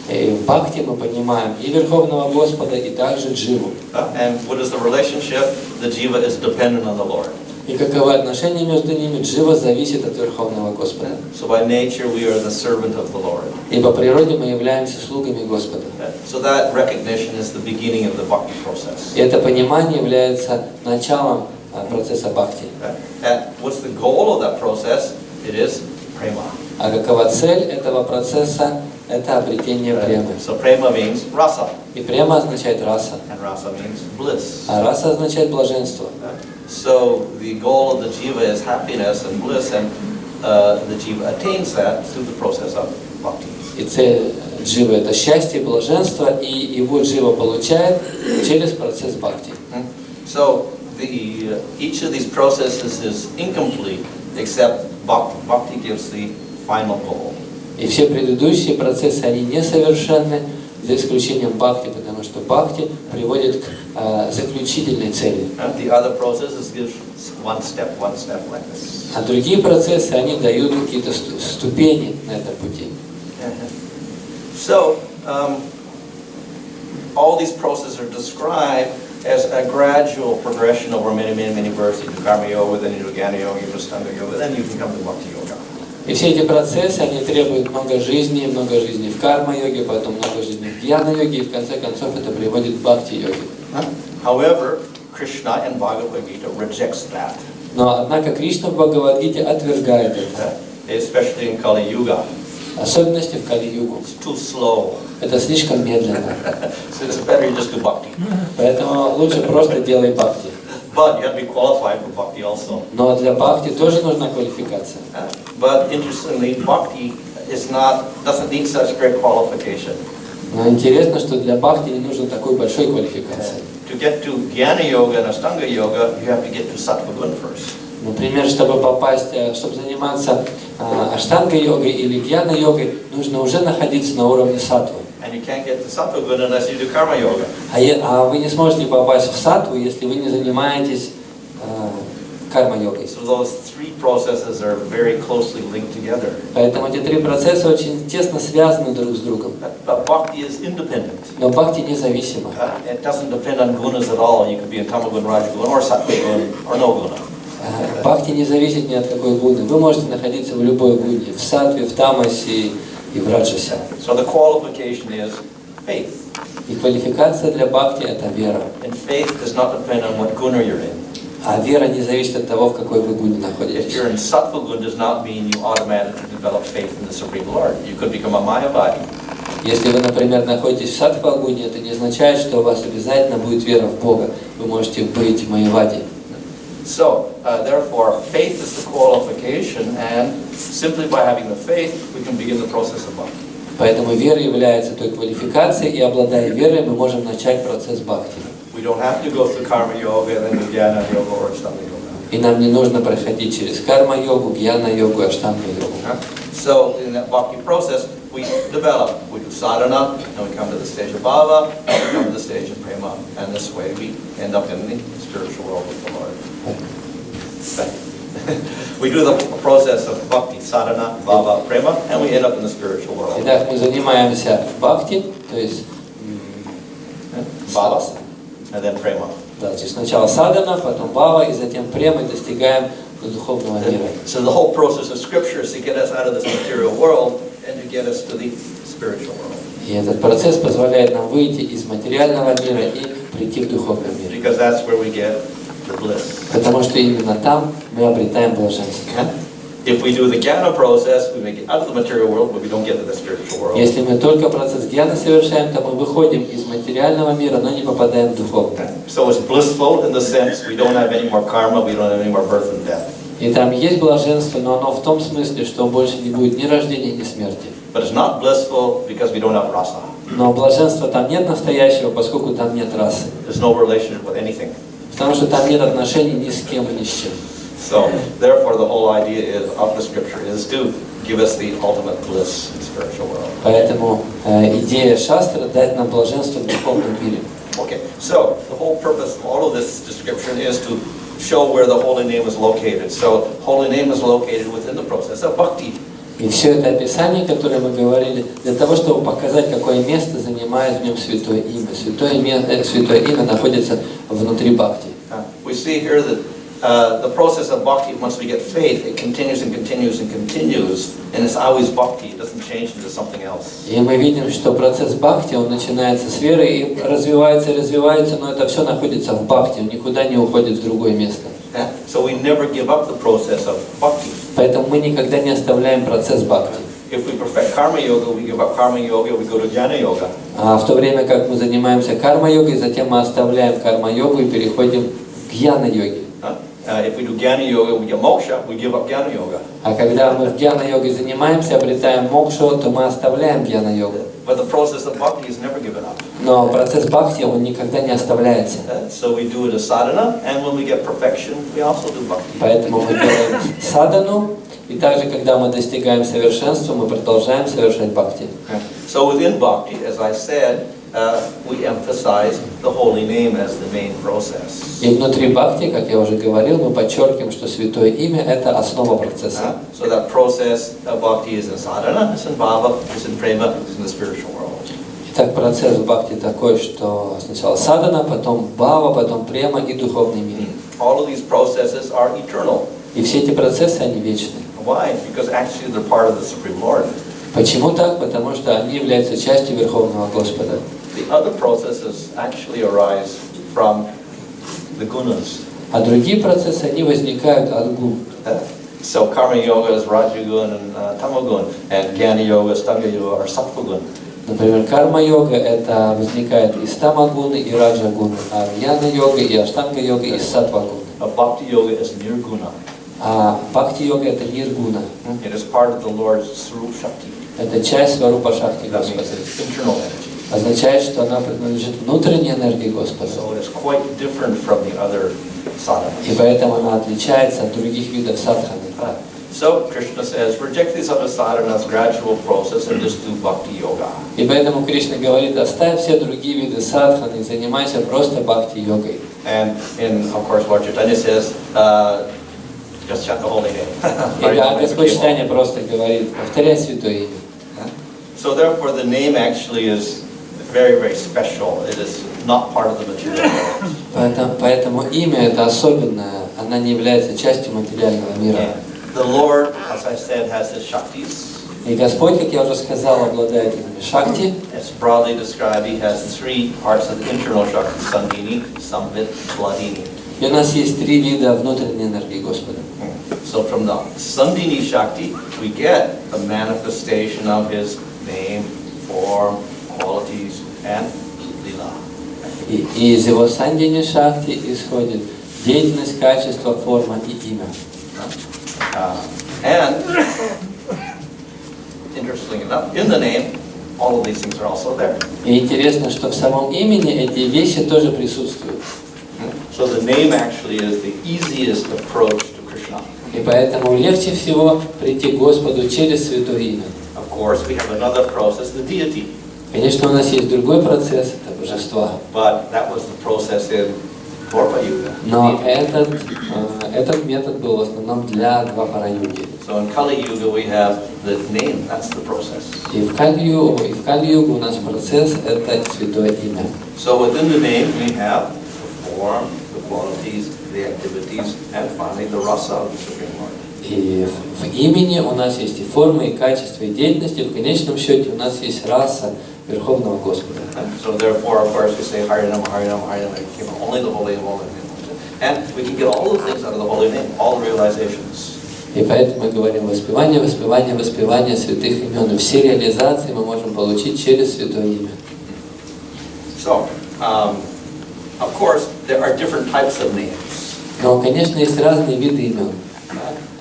И в бхакти мы понимаем и Верховного Господа, и также дживу. And what is the relationship? The jiva is dependent on the Lord. И каковы отношения между ними? Джива зависит от Верховного Господа. So by nature we are the servant of the Lord. И по природе мы являемся слугами Господа. So that recognition is the beginning of the bhakti process. И это понимание является началом процесса бхакти. And what's the goal of that process? It is prema. А какова цель этого процесса? Это обретение премы. So prema means rasa. И према означает раса. And rasa means bliss. А раса означает блаженство. So the goal of the jiva is happiness and bliss, and the jiva attains that through the process of bhakti. И цель дживы это счастье, блаженство, и его джива получает через процесс бхакти. So each of these processes is incomplete except bhakti gives the final goal. И все предыдущие процессы, они несовершенны, за исключением бхакти, потому что бхакти приводит к заключительной цели. The other processes give one step like this. А другие процессы, они дают какие-то ступени на этом пути. So, all these processes are described as a gradual progression over many births. You do karma yoga, then you do jnana yoga, you do ashtanga yoga, then you can come to bhakti yoga. И все эти процессы, они требуют много жизни в карма-йоге, потом много жизни в гьяна-йоге, и в конце концов это приводит к бхакти-йоге. However, Krishna in Bhagavad Gita rejects that. Но однако Кришна в Бхагавад-гите отвергает это. Especially in Kali Yuga. Особенности в Кали-югу. It's too slow. Это слишком медленно. So it's better you just do bhakti. Поэтому лучше просто делай бхакти. But you have to be qualified for bhakti also. Но для бхакти тоже нужна квалификация. But interestingly, bhakti doesn't need such great qualification. Но интересно, что для бхакти не нужно такой большой квалификации. To get to jnana yoga and ashtanga yoga, you have to get to sattva gun first. Например, чтобы заниматься аштанга-йогой или гьяна-йогой, нужно уже находиться на уровне саттвы. and you can't get to sattva guna unless you do karma yoga. А вы не сможете попасть в саттву, если вы не занимаетесь карма-йогой. So those three processes are very closely linked together. Поэтому эти три процесса очень тесно связаны друг с другом. But bhakti is independent. Но бхакти независимо. It doesn't depend on gunas at all. You could be in tamaguna, rajaguna, or sattva guna, or no guna. Бхакти не зависит ни от какой гуны. Вы можете находиться в любой гуне, в саттве, в тамасе и в раджасе. So the qualification is faith. И квалификация для бхакти – это вера. And faith does not depend on what guna you're in. А вера не зависит от того, в какой вы гуне If находитесь. you're in sattva guna, does not mean you automatically develop faith in the Supreme Lord. You could become a mayavadi. Если вы, например, находитесь в саттва-гуне, это не означает, что у вас обязательно будет вера в Бога. Вы можете быть майявади. So, therefore, faith is the qualification, and simply by having the faith, we can begin the process of bhakti. Поэтому вера является той квалификацией, и обладая верой, мы можем начать процесс бхакти. We don't have to go through karma yoga, then do jnana yoga or ashtanga yoga. И нам не нужно проходить через карма-йогу, гьяна-йогу, аштанга-йогу. So, in that bhakti process, we develop. We do sadhana, and we come to the stage of bhava, and we come to the stage of prema. And this way, we end up in the spiritual world with the Lord. We do the process of bhakti, sadhana, bhava, prema, and we end up in the spiritual world. Итак, мы занимаемся бхакти, то есть Bhava, and then prema. да, то есть сначала садхана, потом бхава, и затем према, и достигаем до духовного мира. So the whole process of scripture is to get us out of this material world and to get us to the spiritual world. И этот процесс позволяет нам выйти из материального мира и прийти в духовный мир. Because that's where we get the bliss. Потому что именно там мы обретаем блаженство. If we do the jnana process, we make it out of the material world, but we don't get to the spiritual world. Если мы только процесс гьяны совершаем, то мы выходим из материального мира, но не попадаем в духовный. So it's blissful in the sense we don't have any more karma, we don't have any more birth and death. И там есть блаженство, но оно в том смысле, что больше не будет ни рождения, ни смерти. But it's not blissful because we don't have rasa. Но блаженства там нет настоящего, поскольку там нет расы. There's no relationship with anything. Потому что там нет отношений ни с кем и ни с чем. So, therefore, the whole idea of the scripture is to give us the ultimate bliss in the spiritual world. Поэтому идея шастры дать нам блаженство в духовном мире. Okay, so the whole purpose of all of this description is to show where the holy name is located. So, holy name is located within the process of bhakti. И все это описание, которое мы говорили, для того, чтобы показать, какое место занимает в нем Святое Имя. Святое Имя находится внутри бхакти. We see here that the process of bhakti, once we get faith, it continues and continues and continues, and it's always bhakti. It doesn't change into something else. И мы видим, что процесс бхакти, он начинается с веры и развивается, но это все находится в бхакти, он никуда не уходит в другое место. So we never give up the process of bhakti. Поэтому мы никогда не оставляем процесс бхакти. If we perfect karma yoga, we give up karma yoga, we go to jnana yoga. А в то время как мы занимаемся карма-йогой, затем мы оставляем карма-йогу и переходим к гьяна-йоге. If we do jnana yoga, we get moksha, we give up jnana yoga. А когда мы в гьяна-йоге занимаемся, обретаем мокшу, то мы оставляем гьяна-йогу. But the process of bhakti is never given up. Но процесс бхакти, он никогда не оставляется. So we do it as sadhana, and when we get perfection, we also do bhakti. Поэтому мы делаем садану, и также, когда мы достигаем совершенства, мы продолжаем совершать бхакти. So within bhakti, as I said, we emphasize the holy name as the main process. И внутри бхакти, как я уже говорил, мы подчеркиваем, что Святое Имя – это основа процесса. So that process of bhakti is in sadhana, it's in bhava, it's in prema, it's in the spiritual world. Итак, процесс бхакти такой, что сначала садана, потом бхава, потом према и духовный мир. All of these processes are eternal. И все эти процессы, они вечны. Why? Because actually they're part of the Supreme Lord. Почему так? Потому что они являются частью Верховного Господа. The other processes actually arise from the gunas. А другие процессы, они возникают от гун. So karma yoga is rajagun and tamagun, and jnana yoga, stanga yoga are sattvagun. Например, карма-йога это возникает из тамагуны и раджагуны, а гьяна-йога и аштанга-йога из саттвагуны. Bhakti yoga is nirguna. А бхакти-йога это ниргуна. It is part of the Lord's Swarup Shakti. Это часть Сварупа Шакти That Господа. means it's internal energy. Означает, что она принадлежит внутренней энергии Господа. So it is quite different from the other sadhanas. И поэтому она отличается от других видов садханы. So Krishna says, reject these other sadhanas, gradual process, and just do bhakti yoga. И поэтому Кришна говорит, оставь все другие виды садханы и занимайся просто бхакти-йогой. And of course, Lord Chaitanya says, just chant the holy name. И Господь Чайтанья просто говорит, повторяй святое имя. So therefore, the name actually is very, very special. It is not part of the material world. Поэтому имя это особенное, она не является частью материального мира. The Lord, as I said, has his shaktis. И Господь, как я уже сказал, обладает этими шакти. It's broadly described, he has three parts of the internal shakti, Sandhini, Samvit, Hladini. И у нас есть три вида внутренней энергии Господа. So from the Sandhini Shakti, we get the manifestation of his name, form, qualities, and lila. И из его Сандхини Шакти исходит деятельность, качество, форма и имя. And interestingly enough, in the name, all of these things are also there. И интересно, что в самом имени эти вещи тоже присутствуют. So the name actually is the easiest approach to Krishna. И поэтому легче всего прийти к Господу через святое имя. Of course, we have another process, the deity. Конечно, у нас есть другой процесс, это божество. But that was the process in Dwapara Yuga. Но этот метод был в основном для Двапара-юги. So in Kali Yuga we have the name, that's the process. И в Кали-югу у нас процесс это святое имя. So within the name we have the form, the qualities, the activities, and finally the rasa of the Supreme Lord. И в имени у нас есть и формы, и качества, и деятельности. В конечном счете у нас есть раса Верховного Господа. So therefore, of course, we say Hare Nama, Hare Nama, Hare Nama, only the holy name, only the name. And we can get all the things out of the holy name, all the realizations. И поэтому мы говорим воспевание, воспевание, воспевание святых имен. И все реализации мы можем получить через святое имя. So, of course, there are different types of names. Но, конечно, есть разные виды имен.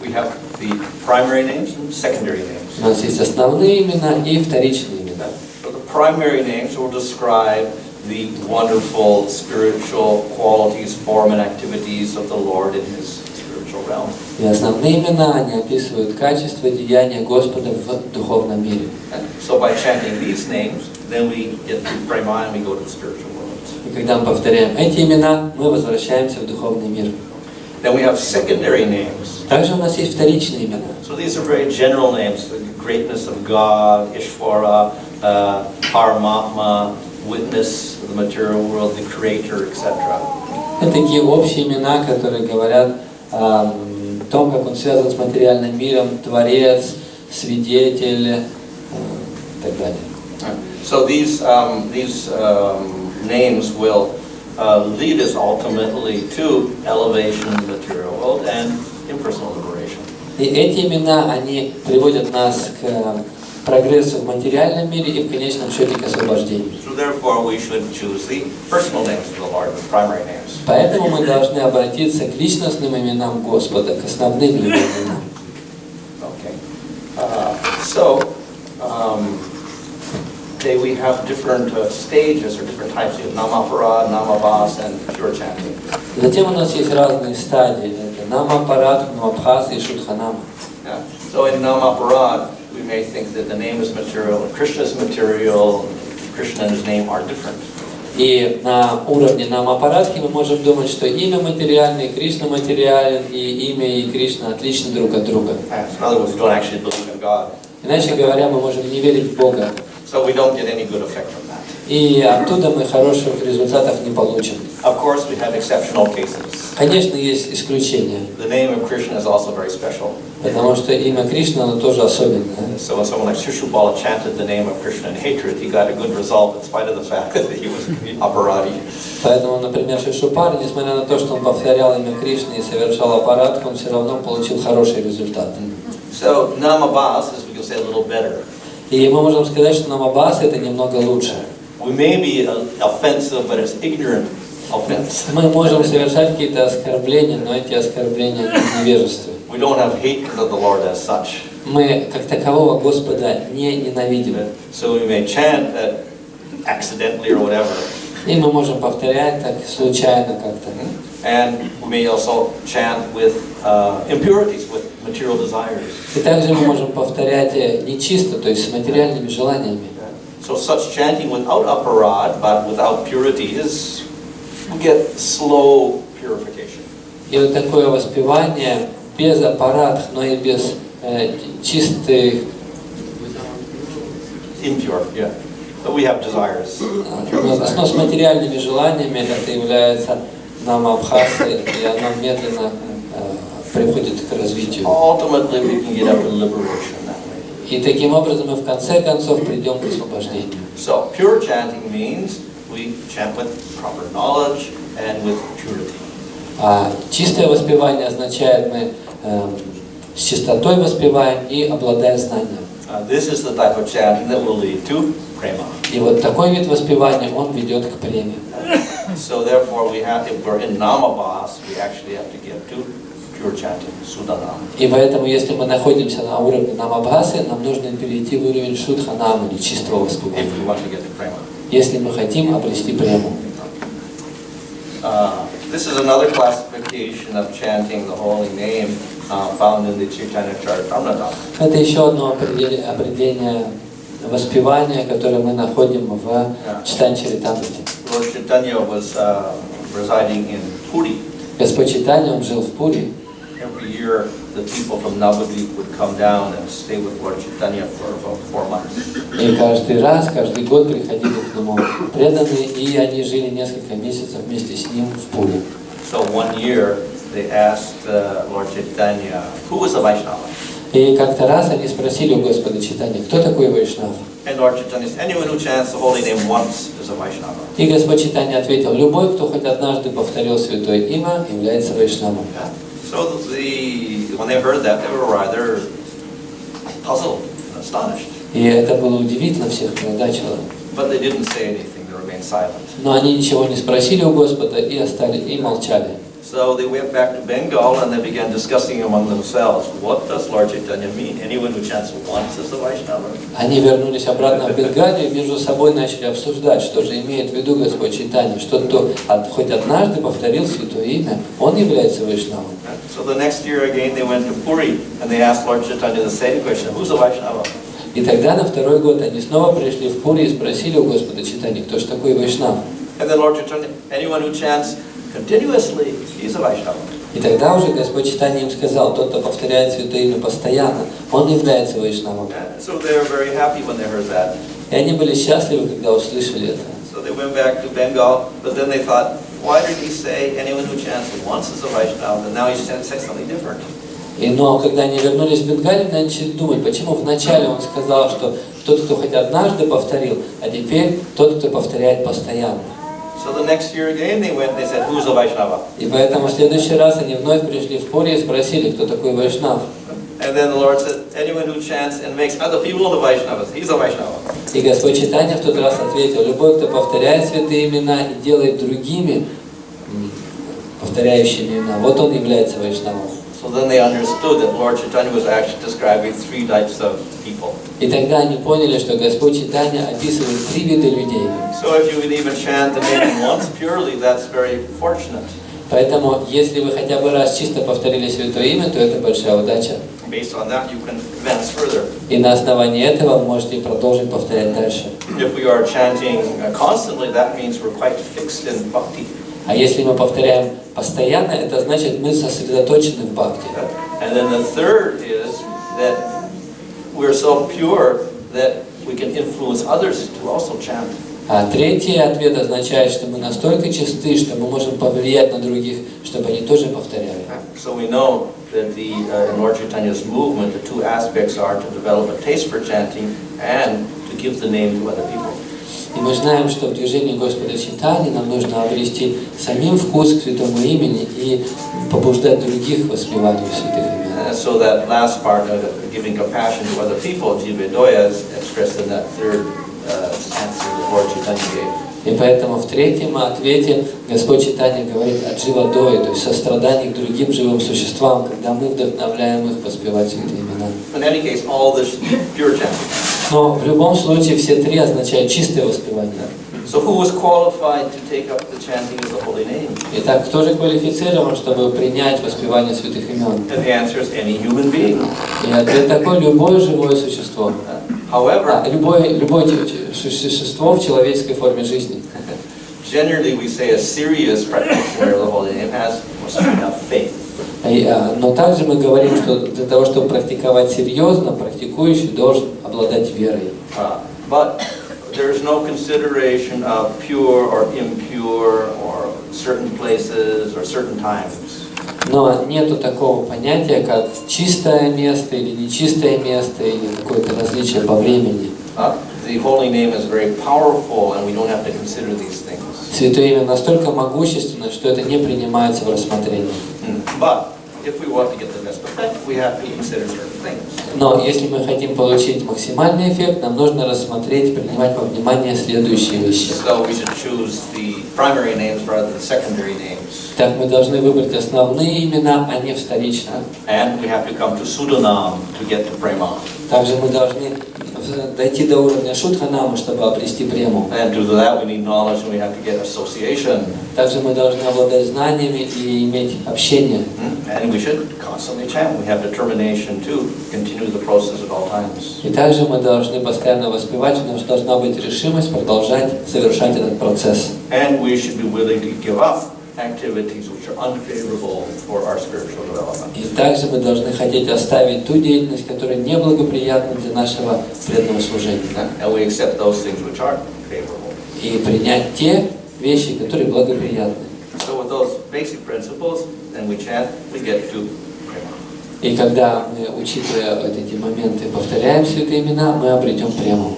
We have the primary names and secondary names. У нас есть основные имена и вторичные имена. So the primary names will describe the wonderful spiritual qualities, form, and activities of the Lord in His spiritual realm. И основные имена, они описывают качество деяния Господа в духовном мире. So by chanting these names, then we get to Brahma and we go to the spiritual world. И когда мы повторяем эти имена, мы возвращаемся в духовный мир. Then we have secondary names. Также у нас есть вторичные имена. So these are very general names: the greatness of God, Ishvara, Paramatma, witness of the material world, the Creator, etc. Это такие общие имена, которые говорят о том, как он связан с материальным миром, Творец, Свидетель и так далее. So these names will lead us ultimately to elevation in the material world and impersonal liberation. И эти имена, они приводят нас к прогрессу в материальном мире и в конечном счете к освобождению. So therefore we should choose the personal names of the Lord, the primary names. Поэтому мы должны обратиться к личностным именам Господа, к основным его именам. Okay. So we have different stages or different types. We have Namaparad, Namabhas, and pure chanting. Затем у нас есть разные стадии. Это Намапарад, Намабхас и Шудханама. Yeah. So in Namaparad, we may think that the name is material, and Krishna is material, Krishna and his name are different. И на уровне Намапарадхи мы можем думать, что имя материальное, Кришна материален, и имя и Кришна отличны друг от друга. In other words, we don't actually believe in God. Иначе говоря, мы можем не верить в Бога. So we don't get any good effect from that. И оттуда мы хороших результатов не получим. Of course, we have exceptional cases. Конечно, есть исключения. The name of Krishna is also very special. Потому что имя Кришна, оно тоже особенное. So when someone like Sri Ишопанишад chanted the name of Krishna in hatred, he got a good result in spite of the fact that he was aparadi. Поэтому, например, Шри Ишопанишад, несмотря на то, что он повторял имя Кришны и совершал аппарат, он все равно получил хороший результат. So Namabhas is, we can say, a little better. И мы можем сказать, что Намабхас это немного лучше. We may be offensive, but it's ignorant offense. Мы можем совершать какие-то оскорбления, но эти оскорбления в невежестве. We don't have hatred of the Lord as such. Мы как такового Господа не ненавидим. So we may chant that accidentally or whatever. И мы можем повторять так случайно как-то. And we may also chant with impurities, with material desires. И также мы можем повторять нечисто, то есть с материальными желаниями. So such chanting without aparad, but without purity, is we get slow purification. И вот такое воспевание без аппаратов, но и без чистых. Impure, yeah. But we have desires. Но с материальными желаниями это является нам абхасой, и оно медленно приходит к развитию. Ultimately, we can get up to liberation that way. И таким образом мы в конце концов придем к освобождению. So pure chanting means we chant with proper knowledge and with purity. А чистое воспевание означает мы с чистотой воспеваем и обладая знанием. This is the type of chanting that will lead to prema. И вот такой вид воспевания он ведет к преме. So therefore, we have, if we're in namabhas, we actually have to get to pure chanting, Sudhanam. И поэтому, если мы находимся на уровне намабхасы, нам нужно перейти в уровень шудханам или чистого воспевания, If we want to get to prema. если мы хотим обрести прему. This is another classification of chanting the holy name found in the Chaitanya Charitamrita. Это еще одно определение воспевания, которое мы находим в Читанье Чаритамрите. Lord Chaitanya was residing in Puri. Господь Чайтанья, он жил в Пури. Every year, the people from Navadvip would come down and stay with Lord Chaitanya for about 4 months. И каждый год приходили к нему преданные, и они жили несколько месяцев вместе с ним в Пури. So one year, they asked Lord Chaitanya, who was a Vaishnava? И как-то раз они спросили у Господа Чайтаньи, кто такой Вайшнав? And Lord Chaitanya said, anyone who chants the holy name once is a Vaishnava. И Господь Чайтанья ответил, любой, кто хоть однажды повторил святое имя, является Вайшнавом. So when they heard that, they were rather puzzled and astonished. И это было удивительно, всех озадачило. But they didn't say anything, they remained silent. Но они ничего не спросили у Господа и молчали. So they went back to Bengal and they began discussing among themselves, what does Lord Chaitanya mean? Anyone who chants once is a Vaishnava? Они вернулись обратно в Бенгалию и между собой начали обсуждать, что же имеет в виду Господь Чайтанья, что кто хоть однажды повторил святое имя, он является Вайшнавом. So the next year again they went to Puri and they asked Lord Chaitanya the same question, who's a Vaishnava? И тогда на второй год они снова пришли в Пури и спросили у Господа Чайтаньи, кто же такой Вайшнав? And then Lord Chaitanya, anyone who chants continuously, he's a Vaishnava. И тогда уже Господь Чайтанья им сказал, тот, кто повторяет святое имя постоянно, он является Вайшнавом. So they were very happy when they heard that. И они были счастливы, когда услышали это. So they went back to Bengal, but then they thought, why did he say anyone who chants once is a Vaishnava, and now he's saying something different? Но когда они вернулись в Бенгалию, они начали думать, почему вначале он сказал, что тот, кто хоть однажды повторил, а теперь тот, кто повторяет постоянно. So the next year again they went and they said, who's a Vaishnava? И поэтому в следующий раз они вновь пришли в Пури и спросили, кто такой Вайшнав. And then the Lord said, anyone who chants and makes other people into Vaishnavas, he's a Vaishnava. И Господь Чайтанья в тот раз ответил, любой, кто повторяет святые имена и делает другими повторяющими имена, вот он является Вайшнавом. So then they understood that Lord Chaitanya was actually describing 3 types of people. И тогда они поняли, что Господь Чайтанья описывает 3 вида людей. So if you would even chant the name once purely, that's very fortunate. Поэтому, если вы хотя бы раз чисто повторили святое имя, то это большая удача. Based on that, you can advance further. И на основании этого вы можете продолжить повторять дальше. If we are chanting constantly, that means we're quite fixed in bhakti. А если мы повторяем постоянно, это значит, мы сосредоточены в бхакти. And then the third is that we're so pure that we can influence others to also chant. А третий ответ означает, что мы настолько чисты, что мы можем повлиять на других, чтобы они тоже повторяли. So we know that in Lord Chaitanya's movement, the 2 aspects are to develop a taste for chanting and to give the name to other people. И мы знаем, что в движении Господа Чайтаньи нам нужно обрести самим вкус к святому имени и побуждать других к воспеванию святых имен. So that last part of giving compassion to other people, Jivedoya, is expressed in that third answer that Lord Chaitanya gave. И поэтому в третьем ответе Господь Чайтанья говорит о дживадое, то есть сострадании к другим живым существам, когда мы вдохновляем их воспевать святые имена. In any case, all this pure chanting. Но в любом случае все 3 означают чистое воспевание. So who was qualified to take up the chanting of the holy name? Итак, кто же квалифицирован, чтобы принять воспевание святых имен? And the answer is any human being. И ответ такой: любое живое существо. However, Любое существо в человеческой форме жизни. generally we say a serious practitioner of the holy name must have faith. Но также мы говорим, что для того, чтобы практиковать серьезно, практикующий должен обладать верой. But there is no consideration of pure or impure or certain places or certain times. Но нету такого понятия, как чистое место или нечистое место, или какое-то различие по времени. The holy name is very powerful and we don't have to consider these things. Святое имя настолько могущественно, что это не принимается в рассмотрение. But if we want to get the best effect, we have to consider certain things. Но если мы хотим получить максимальный эффект, нам нужно рассмотреть, принимать во внимание следующие вещи. So we should choose the primary names rather than secondary names. Так мы должны выбрать основные имена, а не вторичные. And we have to come to Sudanam to get to Prema. Также мы должны дойти до уровня Шудханамы, чтобы обрести прему. And to do that we need knowledge and we have to get association. Также мы должны обладать знаниями и иметь общение. And we should constantly chant. We have determination to continue the process at all times. И также мы должны постоянно воспевать, у нас должна быть решимость продолжать совершать этот процесс. And we should be willing to give up activities which are unfavorable for our spiritual development. И также мы должны хотеть оставить ту деятельность, которая неблагоприятна для нашего преданного служения. And we accept those things which are favorable. И принять те вещи, которые благоприятны. So with those basic principles, then we chant, we get to Prema. И когда мы, учитывая вот эти моменты, повторяем святые имена, мы обретем прему.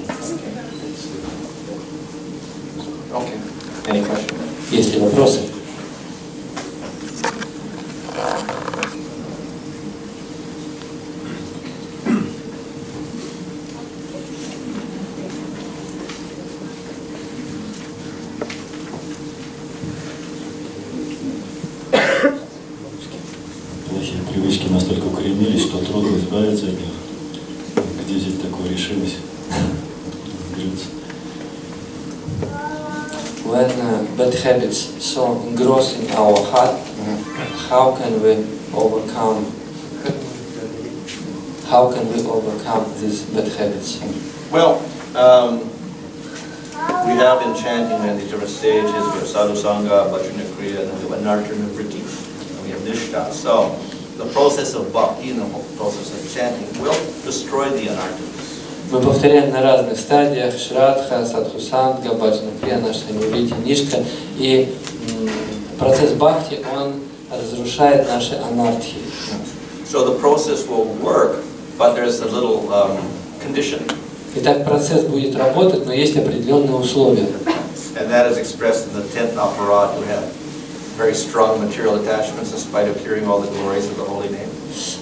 Okay. Any questions? Есть ли вопросы? Плохие привычки настолько укоренились, что трудно избавиться от них. Где здесь такая решимость? When bad habits so engross in our heart, how can we overcome these bad habits? Well, we have in chanting many different stages. We have sadhu sangha, bhajana kriya, and we have anartana vritti, and we have nishta. So the process of bhakti and the process of chanting will destroy the anartanas. Мы повторяем на разных стадиях шрадха, садхусанга, баджана крия, наштаниврити, нишка. И процесс бхакти, он разрушает наши анартхи. So the process will work, but there's a little condition. Итак, процесс будет работать, но есть определенные условия. And that is expressed in the 10th aparad, who have very strong material attachments in spite of hearing all the glories of the holy name.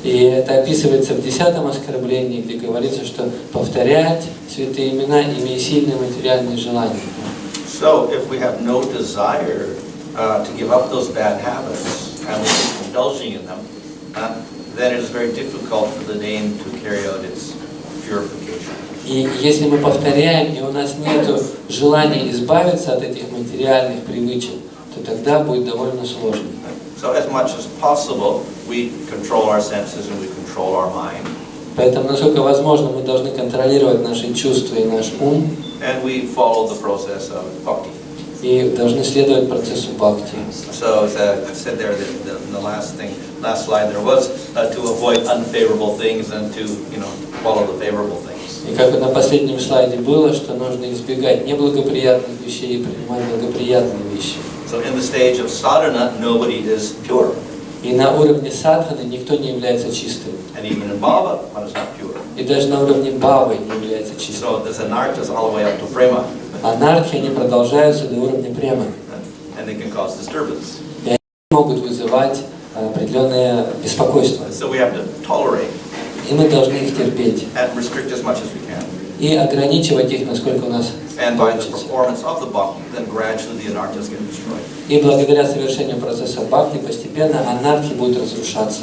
И это описывается в 10-м оскорблении, где говорится, что повторять святые имена, имея сильные материальные желания. So if we have no desire to give up those bad habits and we keep indulging in them, then it is very difficult for the name to carry out its purification. И если мы повторяем, и у нас нет желания избавиться от этих материальных привычек, то тогда будет довольно сложно. So as much as possible, we control our senses and we control our mind. Поэтому, насколько возможно, мы должны контролировать наши чувства и наш ум. And we follow the process of bhakti. И должны следовать процессу бхакти. So as I said there, the last slide there was to avoid unfavorable things and to follow the favorable things. И как на последнем слайде было, что нужно избегать неблагоприятных вещей и принимать благоприятные вещи. So in the stage of sadhana, nobody is pure. И на уровне садханы никто не является чистым. And even in bhava, one is not pure. И даже на уровне бхавы не является чистым. So this anarthas all the way up to prema. Анархи, они продолжаются до уровня премы. And they can cause disturbance. И они могут вызывать определенное беспокойство. So we have to tolerate. И мы должны их терпеть. And restrict as much as we can. И ограничивать их, насколько у нас And by the получится. performance of the bhakti, then gradually the anarthas get destroyed. И благодаря совершению процесса бхакти постепенно анархи будут разрушаться.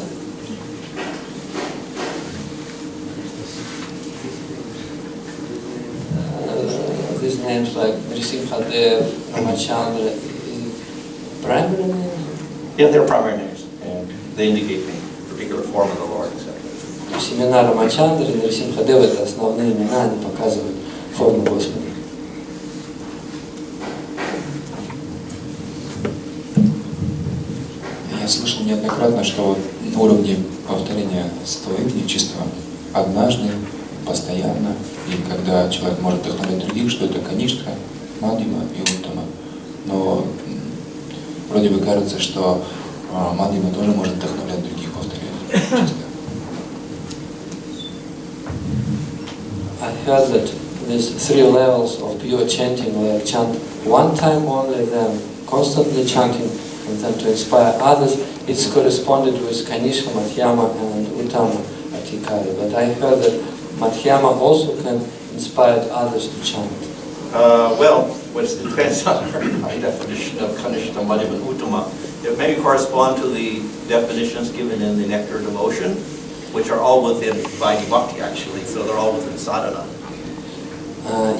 This names like Nrisimhadev, Ramachandra, primary names? Yeah, they're primary names. And they indicate the particular form of the Lord, etc. То есть имена Рамачандры и Нрисимхадева — это основные имена, они показывают форму Господа. Я слышал неоднократно, что вот на уровне повторения Святого имени чистого однажды, постоянно, и когда человек может вдохновлять других, что это каништха, мадхима и уттама. Но вроде бы кажется, что мадхима тоже может вдохновлять других, повторять чисто. I heard that there's 3 levels of pure chanting, like chant one time only, then constantly chanting, and then to inspire others. It's corresponded with Kanishka, Madhyama and Uttama Adhikari. But I heard that Madhyama also can inspire others to chant. Well, it depends on our definition of Kanishka, Madhyama, and Uttama. It may correspond to the definitions given in the Nectar devotion, which are all within Vaidhi Bhakti actually, so they're all within sadhana.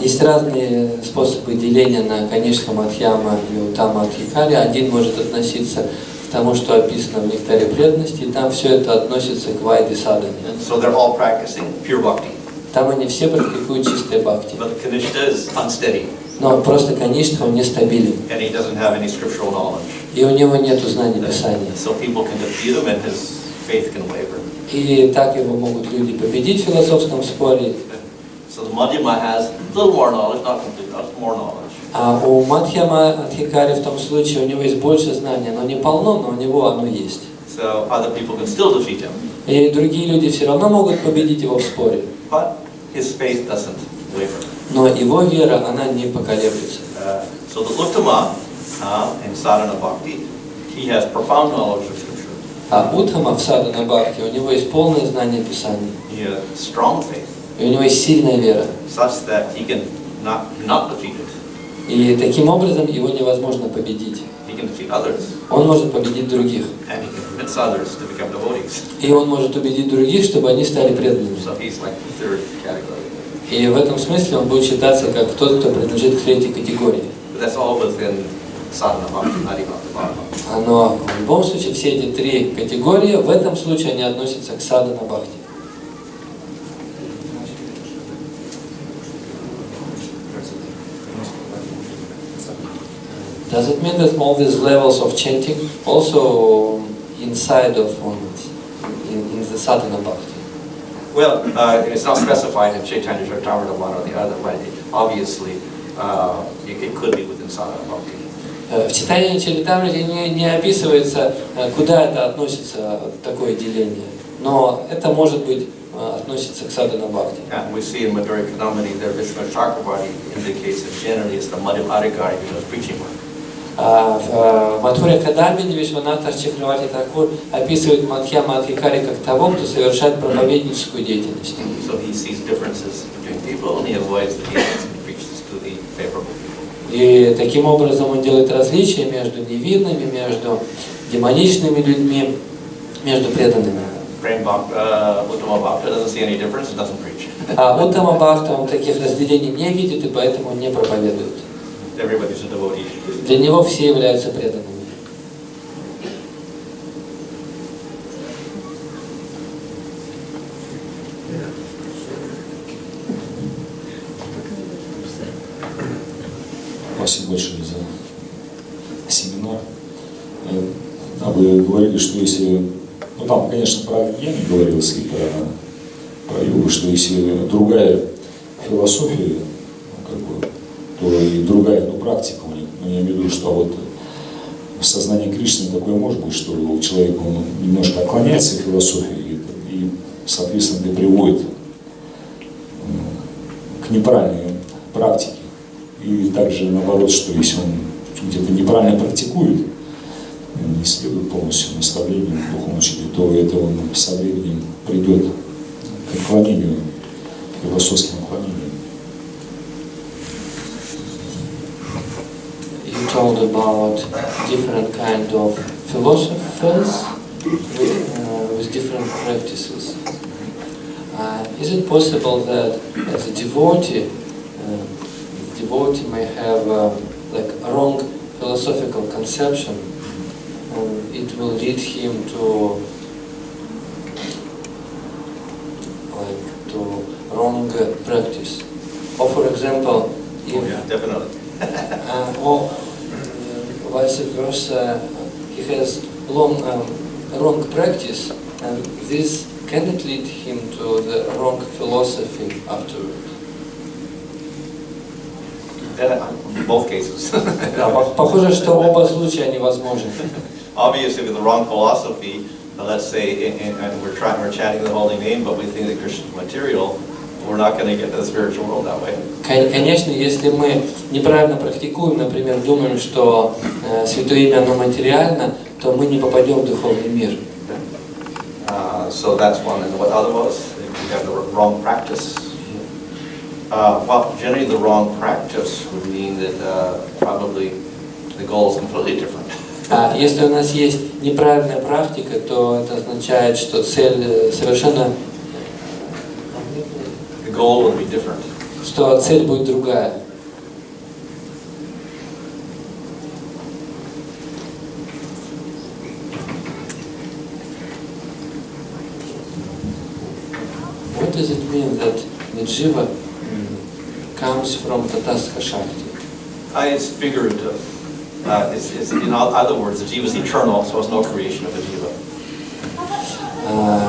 Есть разные способы деления на Канишка, Мадхьяма и Уттама Адхикари. Один может относиться к тому, что описано в Нектаре преданности, и там все это относится к Вайди Садане. So they're all practicing pure bhakti. Там они все практикуют чистое бхакти. But Kanishka is unsteady. Но просто Канишка, он нестабилен. And he doesn't have any scriptural knowledge. И у него нет знаний Писания. So people can defeat him and his faith can waver. И так его могут люди победить в философском споре. So the Madhyama has a little more knowledge, not complete, not more knowledge. А у Мадхьяма Адхикари в том случае у него есть больше знания, оно не полно, но у него оно есть. So other people can still defeat him. И другие люди все равно могут победить его в споре. But his faith doesn't waver. Но его вера, она не поколеблется. So the Uttama in sadhana bhakti, he has profound knowledge of scripture. А Уттама в садхана бхакти, у него есть полное знание Писания. He has strong faith, И у него есть сильная вера. such that he can not defeat it. И таким образом его невозможно победить. He can defeat others, Он может победить других. and he can convince others to become devotees. И он может убедить других, чтобы они стали преданными. So he's like the third category. И в этом смысле он будет считаться как тот, кто принадлежит к третьей категории. But that's all within sadhana bhakti, not even bhakti. Но в любом случае все эти 3 категории, в этом случае они относятся к садхана бхакти. Does it mean that all these levels of chanting also inside of in the sadhana bhakti? Well, it's not specified in Chaitanya Charitamrita one or the other, but obviously it could be within sadhana bhakti. В читании Чаритамрити не описывается, куда это относится, такое деление, но это может быть относится к садхана бхакти. And we see in Madhurya Kadamani that Vishnu Chakravarti indicates that generally it's the Madhyama Adhikari who does preaching work. В Мадхурья Кадамбини Вишванатха Чакраварти Такур описывает Мадхьяма Адхикари как того, кто совершает проповедническую деятельность. So he sees differences between people and he avoids the dealings and preaches to the favorable people. И таким образом он делает различия между невинными, между демоничными людьми, между преданными. Uttama Bhakta doesn't see any difference and doesn't preach. А Уттама Бхакта, он таких разделений не видит и поэтому не проповедует. Everybody's a devotee. Для него все являются преданными. Спасибо большое за семинар. А вы говорили, что если... Ну там, конечно, про гены говорилось и про йогу, что если другая философия, как бы, то и другая практика у них. Но я имею в виду, что вот в сознании Кришны такое может быть, что человек он немножко отклоняется от философии и соответственно, это приводит к неправильной практике. И также наоборот, что если он где-то неправильно практикует, не следует полностью наставлению духовного учителя, то это он со временем придет к отклонению, к философским отклонениям. You told about different kind of philosophers with different practices. Is it possible that as a devotee, devotee may have like a wrong philosophical conception, and it will lead him to wrong practice. Or for example, if definitely. or vice versa, he has wrong practice, and this cannot lead him to the wrong philosophy afterward. In both cases. Да, похоже, что оба случая невозможны. Obviously, with the wrong philosophy, let's say, and we're chanting the holy name, but we think that Krishna is material, we're not going to get to the spiritual world that way. Конечно, если мы неправильно практикуем, например, думаем, что Святое Имя оно материально, то мы не попадем в духовный мир. So that's one. And what other was? If you have the wrong practice. Well, generally the wrong practice would mean that probably the goal is completely different. Если у нас есть неправильная практика, то это означает, что цель совершенно... The goal would be different. Что цель будет другая. What does it mean that the jiva comes from Tatastha Shakti? It's figurative. It's in other words, the jiva is eternal, so it's no creation of a jiva.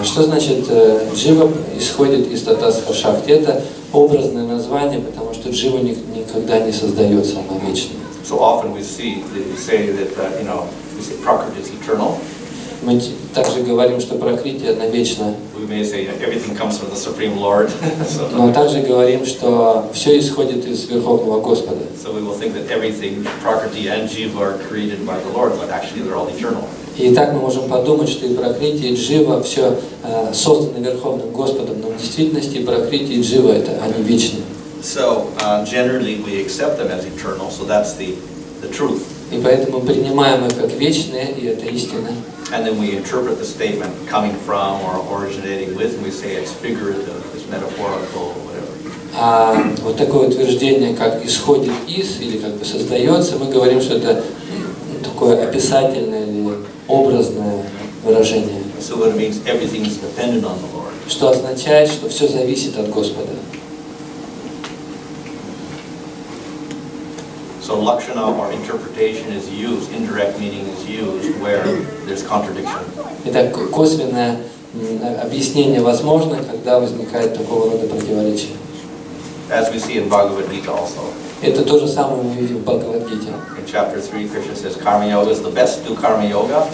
Что значит джива исходит из Татастха Шакти? Это образное название, потому что джива никогда не создается, она вечна. So often we say that we say Prakriti is eternal. Мы также говорим, что Пракрити она вечна. We may say everything comes from the Supreme Lord. Но также говорим, что все исходит из Верховного Господа. So we will think that everything, Prakriti and Jiva, are created by the Lord, but actually they're all eternal. И так мы можем подумать, что и Пракрити, и Джива все созданы Верховным Господом, но в действительности и Пракрити, и Джива это они вечны. So generally we accept them as eternal, so that's the truth. И поэтому мы принимаем их как вечные, и это истина. And then we interpret the statement coming from or originating with, and we say it's figurative, it's metaphorical, whatever. Вот такое утверждение, как исходит из или как бы создается, мы говорим, что это такое описательное или образное выражение. So it means everything is dependent on the Lord. Что означает, что все зависит от Господа. So lakshana or interpretation is used, indirect meaning is used where there's contradiction. Итак, косвенное объяснение возможно, когда возникает такого рода противоречие. As we see in Bhagavad Gita also. Это то же самое мы видим в Бхагавад-гите. In chapter 3, Krishna says karma yoga is the best. Do karma yoga.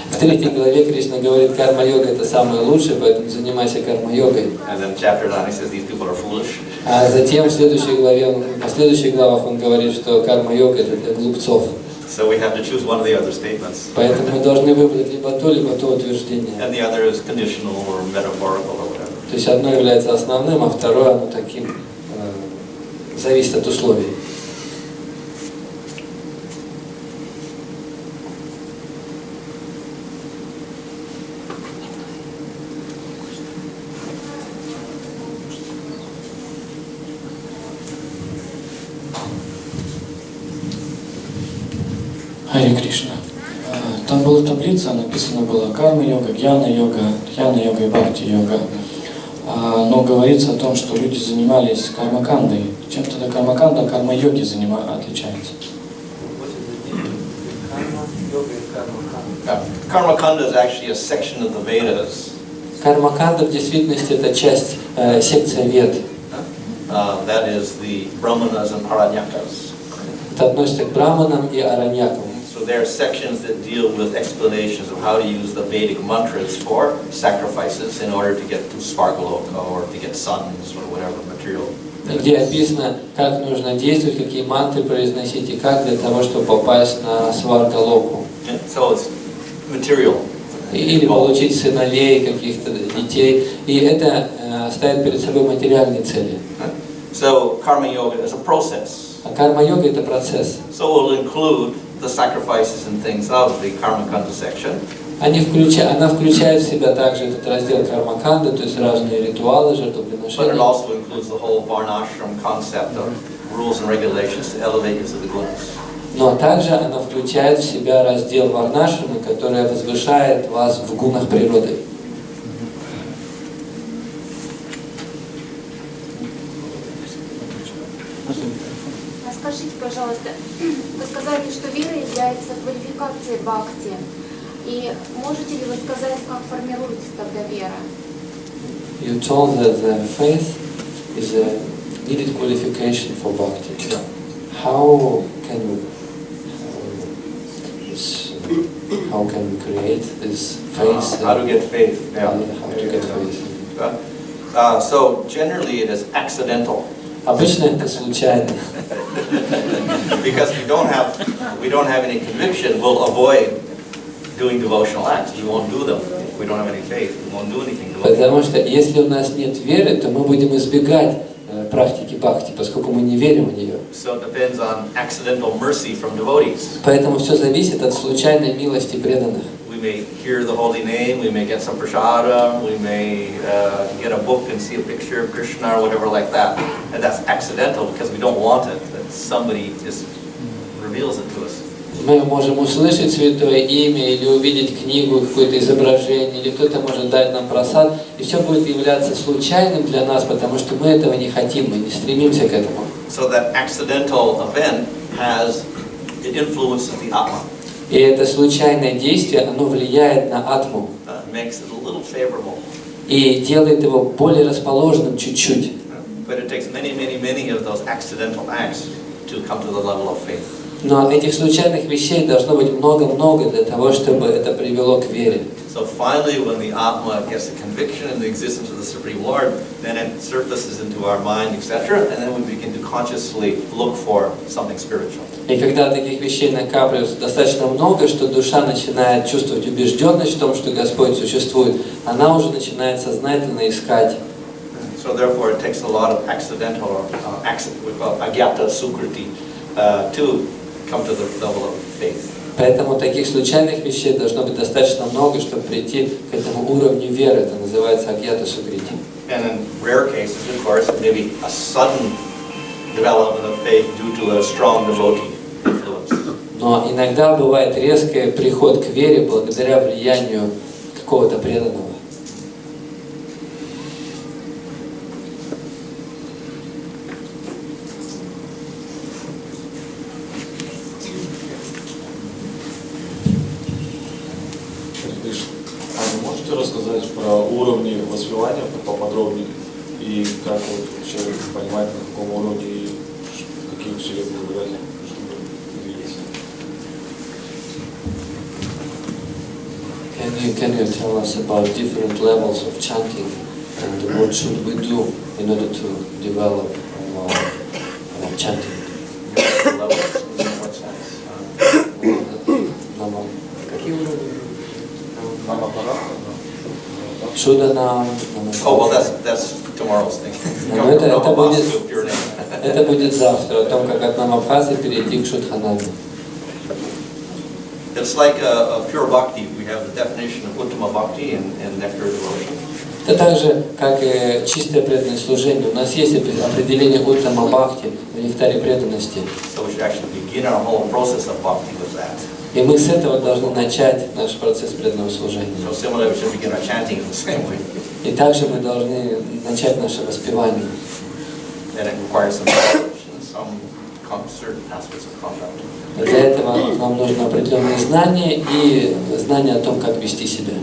В 3 главе Кришна говорит, карма-йога это самое лучшее, поэтому занимайся карма-йогой. And then chapter 9 he says these people are foolish. А затем в следующей главе, в последующих главах он говорит, что карма-йога это для глупцов. So we have to choose one of the other statements. Поэтому мы должны выбрать либо то утверждение. And the other is conditional or metaphorical or whatever. То есть одно является основным, а второе оно таким зависит от условий. Харе Кришна. Там была таблица, написано было карма-йога, гьяна-йога, дхьяна-йога и бхакти-йога. Но говорится о том, что люди занимались кармакандой. Чем тогда кармаканда от карма-йоги отличается? Karmakanda is actually a section of the Vedas. Кармаканда в действительности это часть секция Вед. That is the Brahmanas and Aranyakas. Это относится к браманам и араньякам. So there are sections that deal with explanations of how to use the Vedic mantras for sacrifices in order to get to Svargaloka or to get sons or whatever material. Где описано, как нужно действовать, какие мантры произносить и как для того, чтобы попасть на Сваргалоку. So it's material. Или получить сыновей, каких-то детей. И это ставит перед собой материальные цели. So karma yoga is a process. А карма-йога это процесс. So it will include the sacrifices and things of the Karmakanda section. Она включает в себя также этот раздел кармаканда, то есть разные ритуалы, But it жертвоприношения. also includes the whole varnashram concept of rules and regulations to elevate you to the gunas. Но также она включает в себя раздел варнашрама, который возвышает вас в гунах природы. Скажите, пожалуйста, вы сказали, что вера является квалификацией бхакти. И можете ли вы сказать, как формируется тогда вера? You told that the faith is a needed qualification for bhakti. Yeah. How can we create this faith? How to get faith? Yeah. How to get faith? So generally it is accidental. Обычно это случайно. Because we don't have any conviction, we'll avoid doing devotional acts. We won't do them. If we don't have any faith, we won't do anything devotional. Потому что если у нас нет веры, то мы будем избегать практики бхакти, поскольку мы не верим в нее. So it depends on accidental mercy from devotees. Поэтому все зависит от случайной милости преданных. We may hear the holy name, we may get some prasadam, we may get a book and see a picture of Krishna or whatever like that. And that's accidental because we don't want it, that somebody just reveals it to us. Мы можем услышать святое имя или увидеть книгу, какое-то изображение, или кто-то может дать нам просад, и все будет являться случайным для нас, потому что мы этого не хотим, мы не стремимся к этому. So that accidental event it influences the atma. И это случайное действие, оно влияет на атму. Makes it a little favorable. И делает его более расположенным чуть-чуть. But it takes many of those accidental acts to come to the level of faith. Но этих случайных вещей должно быть много-много для того, чтобы это привело к вере. So finally, when the Atma gets a conviction in the existence of the Supreme Lord, then it surfaces into our mind, etc., and then we begin to consciously look for something spiritual. И когда таких вещей накапливается достаточно много, что душа начинает чувствовать убежденность в том, что Господь существует, она уже начинает сознательно искать. So therefore, it takes a lot of accidental, agyata sukriti, to come to the level of faith. Поэтому таких случайных вещей должно быть достаточно много, чтобы прийти к этому уровню веры. Это называется агьята сукрити. And in rare cases, of course, it may be a sudden development of faith due to a strong devotee influence. Но иногда бывает резкий приход к вере благодаря влиянию какого-то преданного. Рассказать про уровни воспевания поподробнее и как вот человек понимает, на каком уровне и какие усилия прилагать, чтобы двигаться. Can you tell us about different levels of chanting and what should we do in order to develop our chanting? Levels, in what sense? Какие уровни? Oh, well, that's tomorrow's thing. Это будет завтра, о том, как от Намабхасы перейти к Шудханаме. It's like a pure bhakti. We have the definition of uttama bhakti and nectar devotion. Это так же, как и чистое преданное служение. У нас есть определение уттама бхакти в нектаре преданности. So we should actually begin our whole process of bhakti with that. И мы с этого должны начать наш процесс преданного служения. So similarly, we should begin our chanting in the same way. И также мы должны начать наше воспевание. And it requires some knowledge and some certain aspects of conduct. Для этого нам нужно определенные знания и знания о том, как вести себя.